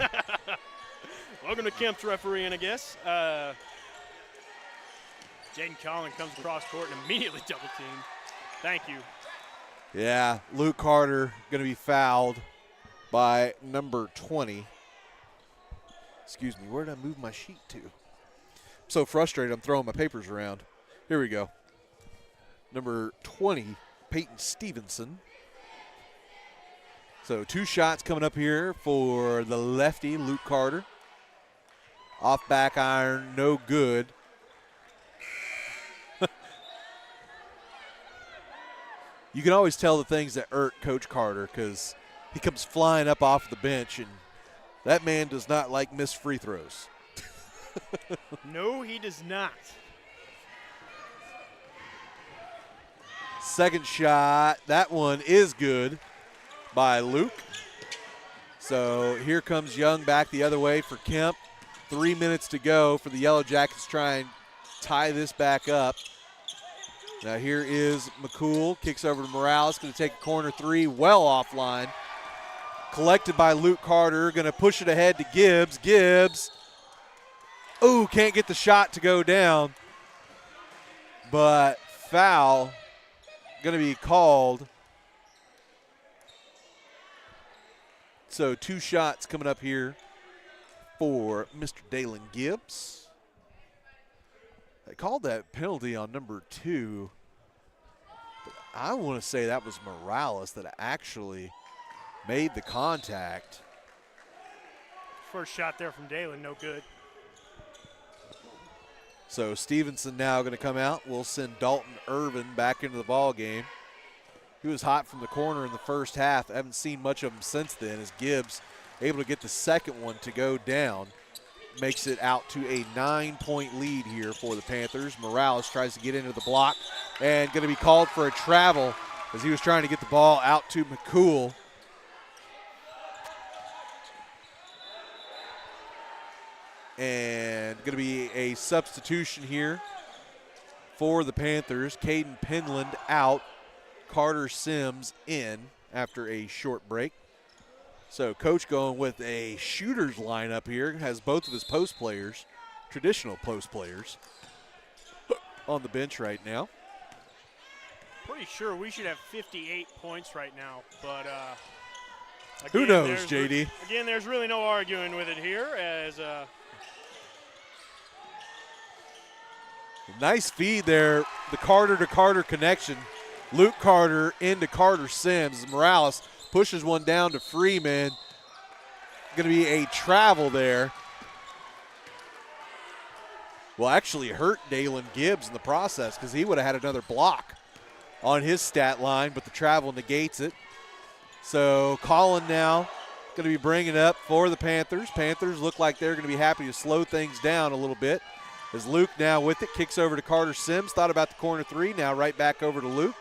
Welcome to Kemp's refereeing, I guess. Jaden Collin comes across court and immediately double teamed. Thank you. Yeah, Luke Carter going to be fouled by number 20. Excuse me, where did I move my sheet to? I'm so frustrated I'm throwing my papers around. Here we go. Number 20, Peyton Stevenson. So 2 shots coming up here for the lefty, Luke Carter. Off back iron, no good. You can always tell the things that irk Coach Carter because he comes flying up off the bench, and that man does not like missed free throws. No, he does not. Second shot, that one is good by Luke. So here comes Young back the other way for Kemp. 3 minutes to go for the Yellow Jackets to try and tie this back up. Now here is McCool, kicks over to Morales, going to take a corner three, well offline. Collected by Luke Carter, going to push it ahead to Gibbs. Gibbs, ooh, can't get the shot to go down. But foul going to be called. So 2 shots coming up here for Mr. Dalen Gibbs. They called that penalty on number 2. But I want to say that was Morales that actually made the contact. First shot there from Dalen, no good. So Stevenson now going to come out. We'll send Dalton Irvin back into the ball game. He was hot from the corner in the first half. I haven't seen much of him since then as Gibbs able to get the second one to go down. Makes it out to a 9-point lead here for the Panthers. Morales tries to get into the block and going to be called for a travel as he was trying to get the ball out to McCool. And going to be a substitution here for the Panthers. Caden Penland out. Carter Sims in after a short break. So coach going with a shooters lineup here. Has both of his post players, traditional post players, on the bench right now. Pretty sure we should have 58 points right now, but who knows, JD? Again, there's really no arguing with it here as nice feed there, the Carter to Carter connection. Luke Carter into Carter Sims. Morales pushes one down to Freeman. Going to be a travel there. Will actually hurt Dalen Gibbs in the process because he would have had another block on his stat line, but the travel negates it. So Colin now going to be bringing it up for the Panthers. Panthers look like they're going to be happy to slow things down a little bit as Luke now with it, kicks over to Carter Sims. Thought about the corner three, now right back over to Luke.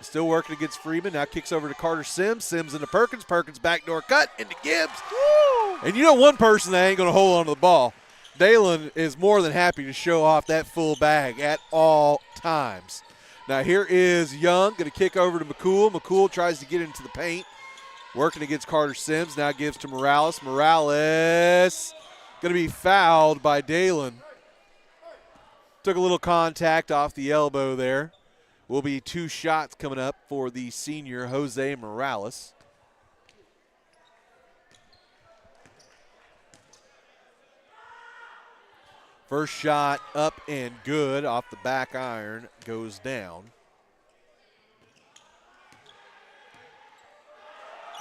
Still working against Freeman. Now kicks over to Carter Sims. Sims into Perkins. Perkins backdoor cut into Gibbs. Woo! And you know one person that ain't going to hold on to the ball. Dalen is more than happy to show off that full bag at all times. Now here is Young. Going to kick over to McCool. McCool tries to get into the paint. Working against Carter Sims. Now gives to Morales. Morales going to be fouled by Dalen. Took a little contact off the elbow there. Will be 2 shots coming up for the senior Jose Morales. First shot up and good off the back iron, goes down.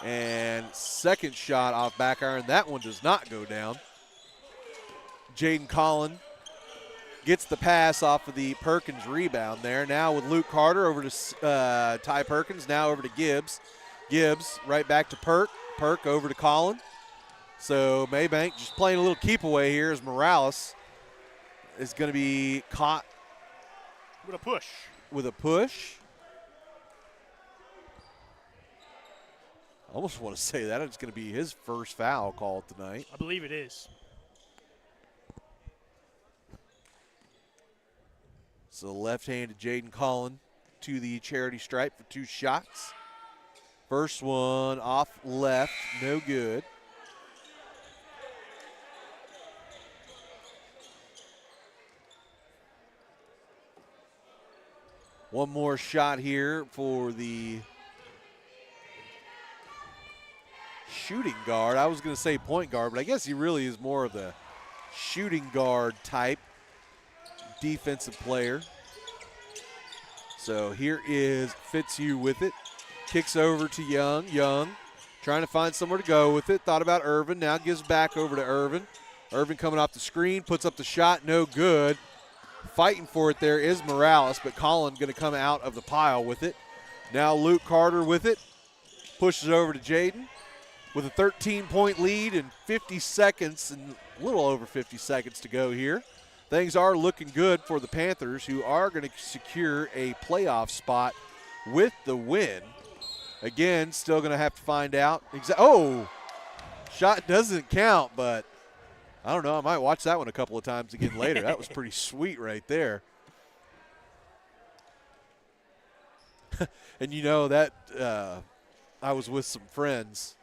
And second shot off back iron, that one does not go down. Jaden Collin gets the pass off of the Perkins rebound there. Now with Luke Carter over to Ty Perkins, now over to Gibbs. Gibbs right back to Perk. Perk over to Collin. So Mabank just playing a little keep away here as Morales is going to be caught with a push. With a push. I almost want to say that it's going to be his first foul called tonight. I believe it is. So left-handed Jaden Collin to the charity stripe for 2 shots. First one off left, no good. One more shot here for the shooting guard. I was going to say point guard, but I guess he really is more of the shooting guard type defensive player. So here is Fitzhugh with it. Kicks over to Young. Young trying to find somewhere to go with it. Thought about Irvin. Now gives back over to Irvin. Irvin coming off the screen. Puts up the shot. No good. Fighting for it there is Morales, but Collin going to come out of the pile with it. Now Luke Carter with it. Pushes over to Jaden with a 13-point lead and 50 seconds, and a little over 50 seconds to go here. Things are looking good for the Panthers, who are going to secure a playoff spot with the win. Again, still going to have to find out. Oh, shot doesn't count, but I don't know. I might watch that one a couple of times again later. That was pretty sweet right there. And you know that I was with some friends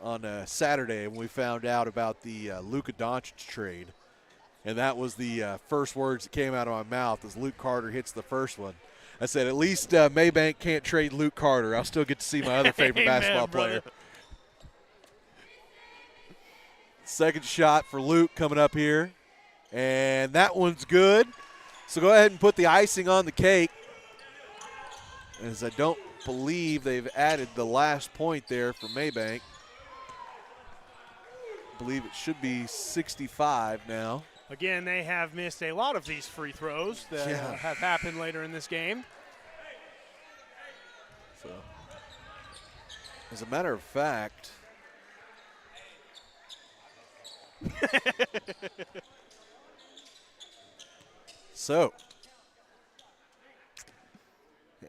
on Saturday and we found out about the Luka Doncic trade. And that was the first words that came out of my mouth as Luke Carter hits the first one. I said, at least Mabank can't trade Luke Carter. I'll still get to see my other favorite basketball player. Second shot for Luke coming up here. And that one's good. So go ahead and put the icing on the cake. As I don't believe they've added the last point there for Mabank. I believe it should be 65 now. Again, they have missed a lot of these free throws that have happened later in this game. So, as a matter of fact,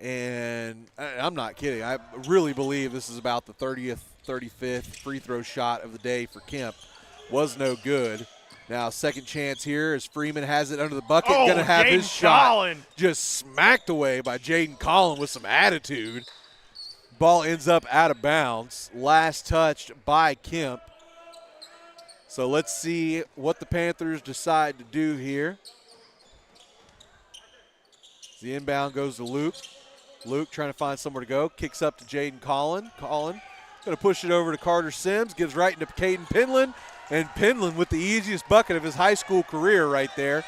and I'm not kidding. I really believe this is about the 30th, 35th free throw shot of the day for Kemp. Was no good. Now, second chance here as Freeman has it under the bucket. Going to have his shot just smacked away by Jaden Collin with some attitude. Ball ends up out of bounds. Last touched by Kemp. So let's see what the Panthers decide to do here. The inbound goes to Luke. Luke trying to find somewhere to go. Kicks up to Jaden Collin. Collin going to push it over to Carter Sims. Gives right into Caden Penland. And Penland with the easiest bucket of his high school career right there.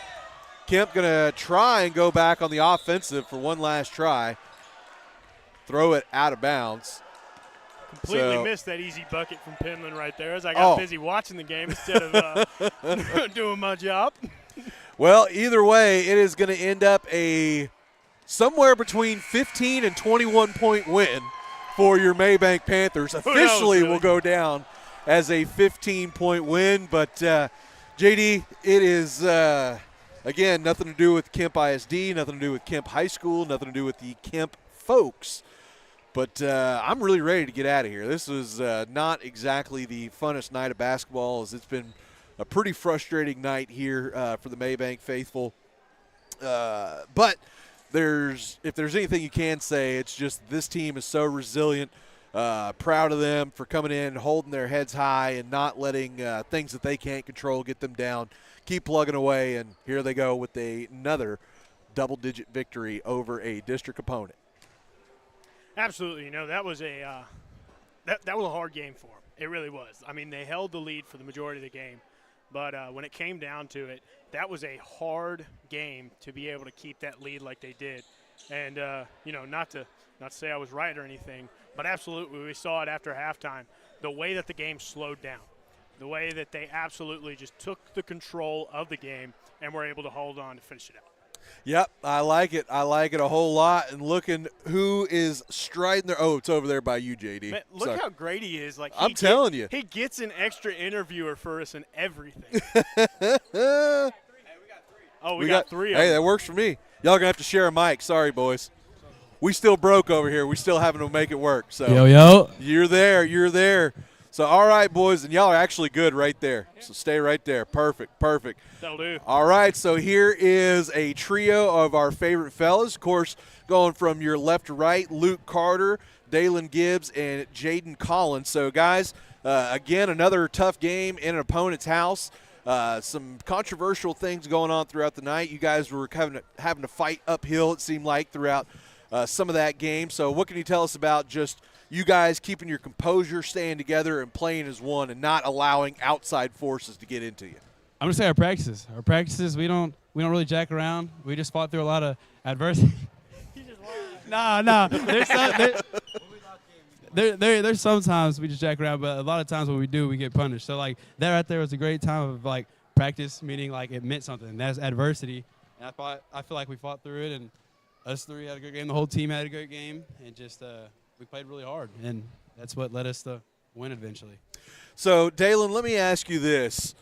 Kemp going to try and go back on the offensive for one last try. Throw it out of bounds. Completely missed that easy bucket from Penland right there as I got busy watching the game instead of doing my job. Well, either way, it is going to end up a somewhere between 15 and 21-point win for your Mabank Panthers. Officially will go down as a 15-point win. But, JD, it is, again, nothing to do with Kemp ISD, nothing to do with Kemp High School, nothing to do with the Kemp folks. But I'm really ready to get out of here. This was not exactly the funnest night of basketball, as it's been a pretty frustrating night here for the Mabank faithful. But if there's anything you can say, it's just this team is so resilient. Proud of them for coming in, holding their heads high, and not letting things that they can't control get them down. Keep plugging away, and here they go with another double-digit victory over a district opponent. Absolutely. That was a that was a hard game for them. It really was. I mean, they held the lead for the majority of the game, but when it came down to it, that was a hard game to be able to keep that lead like they did. And not to say I was right or anything, but absolutely we saw it after halftime. The way that the game slowed down, the way that they absolutely just took the control of the game and were able to hold on to finish it out. Yep, I like it. I like it a whole lot. And looking who is striding there. Oh, it's over there by you, JD. Man, look how great he is. I'm telling you. He gets an extra interviewer for us and everything. We got three. Hey, that works for me. Y'all going to have to share a mic. Sorry, boys. We still broke over here. We still having to make it work. So Yo. You're there. So, all right, boys, and y'all are actually good right there. So stay right there. Perfect. That'll do. All right, so here is a trio of our favorite fellas. Of course, going from your left to right, Luke Carter, Dalen Gibbs, and Jaden Collins. So, guys, again, another tough game in an opponent's house. Some controversial things going on throughout the night. You guys were having to fight uphill, it seemed like, throughout some of that game. So what can you tell us about just you guys keeping your composure, staying together, and playing as one and not allowing outside forces to get into you? I'm going to say our practices. Our practices, we don't really jack around. We just fought through a lot of adversity. Nah. There's sometimes we just jack around, but a lot of times when we do, we get punished. So, that right there was a great time of, practice, meaning, it meant something. That's adversity. And I feel like we fought through it, and us three had a good game. The whole team had a great game, and just we played really hard, and that's what led us to win eventually. So, Dalen, let me ask you this.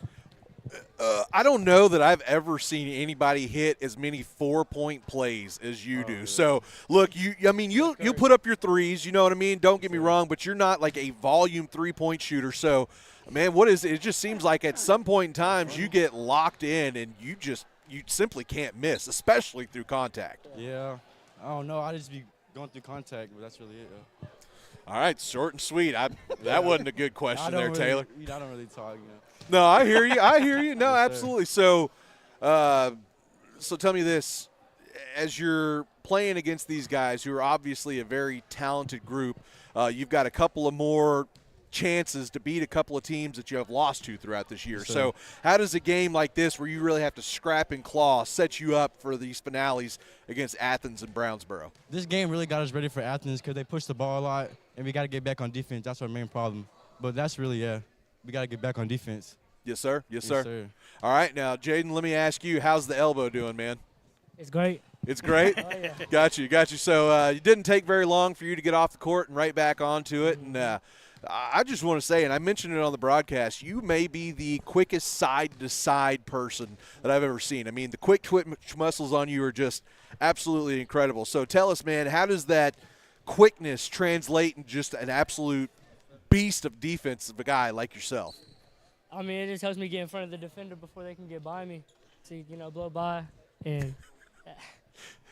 I don't know that I've ever seen anybody hit as many 4-point plays as you do. So, look, you'll put up your threes, you know what I mean? Don't get me wrong, but you're not like a volume 3-point shooter. So, man, what is it? It just seems like at some point in times you get locked in and you simply can't miss, especially through contact. Yeah. I don't know. I just be going through contact, but that's really it. All right, short and sweet. That wasn't a good question there, Taylor. I don't really talk, No, I hear you. I hear you. No, Yes, sir. absolutely. So, so tell me this: as you're playing against these guys, who are obviously a very talented group, you've got a couple of more chances to beat a couple of teams that you have lost to throughout this year. Yes, sir. So, how does a game like this, where you really have to scrap and claw, set you up for these finales against Athens and Brownsboro? This game really got us ready for Athens because they push the ball a lot, and we got to get back on defense. That's our main problem. But that's really, we got to get back on defense. Yes, sir. Yes, sir. Yes, sir. All right, now, Jaden, let me ask you, how's the elbow doing, man? It's great. It's great? Oh, yeah. Got you. So it didn't take very long for you to get off the court and right back onto it. And I just want to say, and I mentioned it on the broadcast, you may be the quickest side-to-side person that I've ever seen. I mean, the quick twitch muscles on you are just absolutely incredible. So tell us, man, how does that quickness translate into just an absolute beast of defense of a guy like yourself? I mean, it just helps me get in front of the defender before they can get by me. So, blow by. And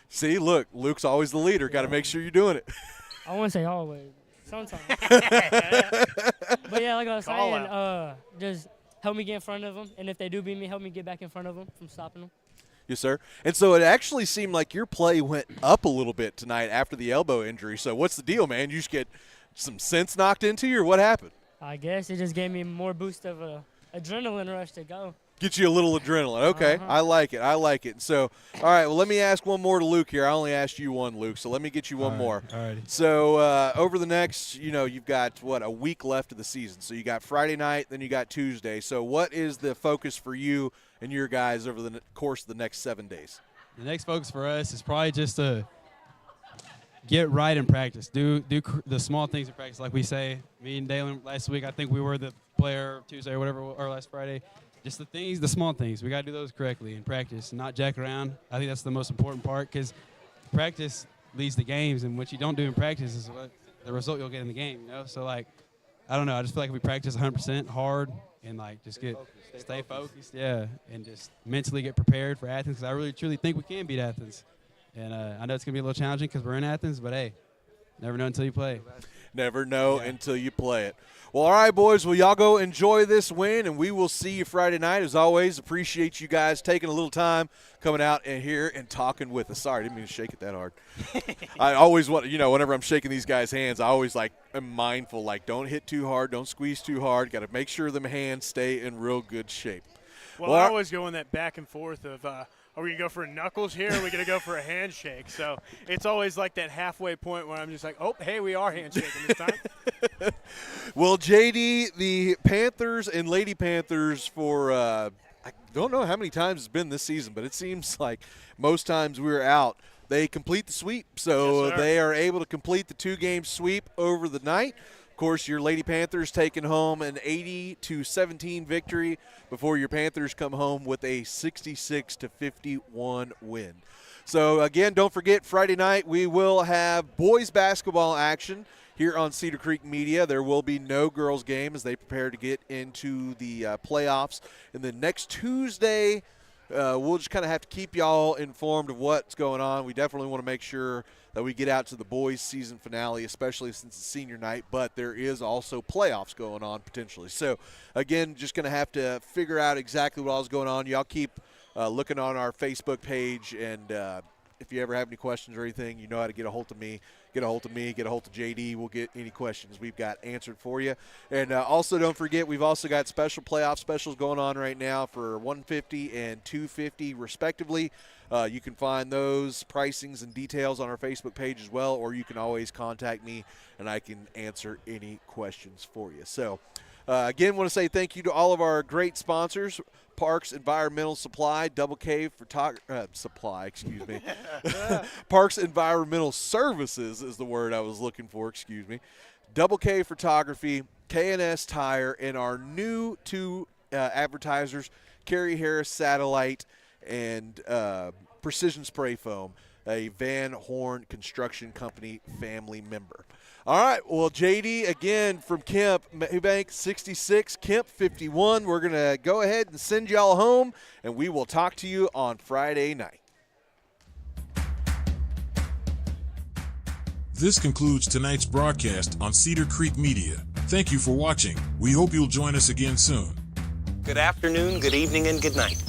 See, look, Luke's always the leader. Got to make sure you're doing it. I wouldn't say always. Sometimes. But, yeah, like I was saying, just help me get in front of them. And if they do beat me, help me get back in front of them from stopping them. Yes, sir. And so it actually seemed like your play went up a little bit tonight after the elbow injury. So what's the deal, man? You just get some sense knocked into you, or what happened? I guess it just gave me more boost of adrenaline rush to go. Get you a little adrenaline. Okay, I like it. So, all right, well, let me ask one more to Luke here. I only asked you one, Luke, so let me get you one more. All right. So over the next, you've got, a week left of the season. So you got Friday night, then you got Tuesday. So what is the focus for you and your guys over the course of the next 7 days? The next focus for us is probably just to get right in practice. Do the small things in practice, like we say. Me and Dalen last week, I think we were the player Tuesday or whatever, or last Friday. Just the small things. We got to do those correctly in practice, not jack around. I think that's the most important part because practice leads to games, and what you don't do in practice is the result you'll get in the game. So, I don't know. I just feel like if we practice 100% hard and, just stay focused, and just mentally get prepared for Athens, because I really, truly think we can beat Athens. And I know it's going to be a little challenging because we're in Athens, but, hey, never know until you play. Never know until you play it. Well, all right, boys. Well, y'all go enjoy this win, and we will see you Friday night. As always, appreciate you guys taking a little time coming out and here and talking with us. Sorry, I didn't mean to shake it that hard. I always want, whenever I'm shaking these guys' hands, I always am mindful, don't hit too hard, don't squeeze too hard. Got to make sure them hands stay in real good shape. Well, I always go in that back and forth of are we going to go for knuckles here or are we going to go for a handshake? So it's always like that halfway point where I'm just like, oh, hey, we are handshaking this time. Well, JD, the Panthers and Lady Panthers for I don't know how many times it's been this season, but it seems like most times we're out. They complete the sweep, so Yes, sir. they are able to complete the 2-game sweep over the night. Of course, your Lady Panthers taking home an 80-17 victory before your Panthers come home with a 66-51 win. So, again, don't forget, Friday night we will have boys basketball action here on Cedar Creek Media. There will be no girls game as they prepare to get into the playoffs. And then next Tuesday, we'll just kind of have to keep y'all informed of what's going on. We definitely want to make sure that we get out to the boys' season finale, especially since it's senior night, but there is also playoffs going on potentially. So, again, just going to have to figure out exactly what all is going on. Y'all keep looking on our Facebook page, and if you ever have any questions or anything, you know how to get a hold of me. Get a hold of me, get a hold of JD. We'll get any questions we've got answered for you. And also don't forget, we've also got special playoff specials going on right now for 150 and 250 respectively. You can find those pricings and details on our Facebook page as well, or you can always contact me and I can answer any questions for you. So, again, want to say thank you to all of our great sponsors, Parks Environmental Supply, Double K Supply, excuse me. Parks Environmental Services is the word I was looking for, excuse me. Double K Photography, K&S Tire, and our new two advertisers, Kerry Harris Satellite, and Precision Spray Foam, a Van Horn Construction Company family member. All right, well, JD, again, from Kemp, Mabank 66, Kemp 51. We're going to go ahead and send y'all home, and we will talk to you on Friday night. This concludes tonight's broadcast on Cedar Creek Media. Thank you for watching. We hope you'll join us again soon. Good afternoon, good evening, and good night.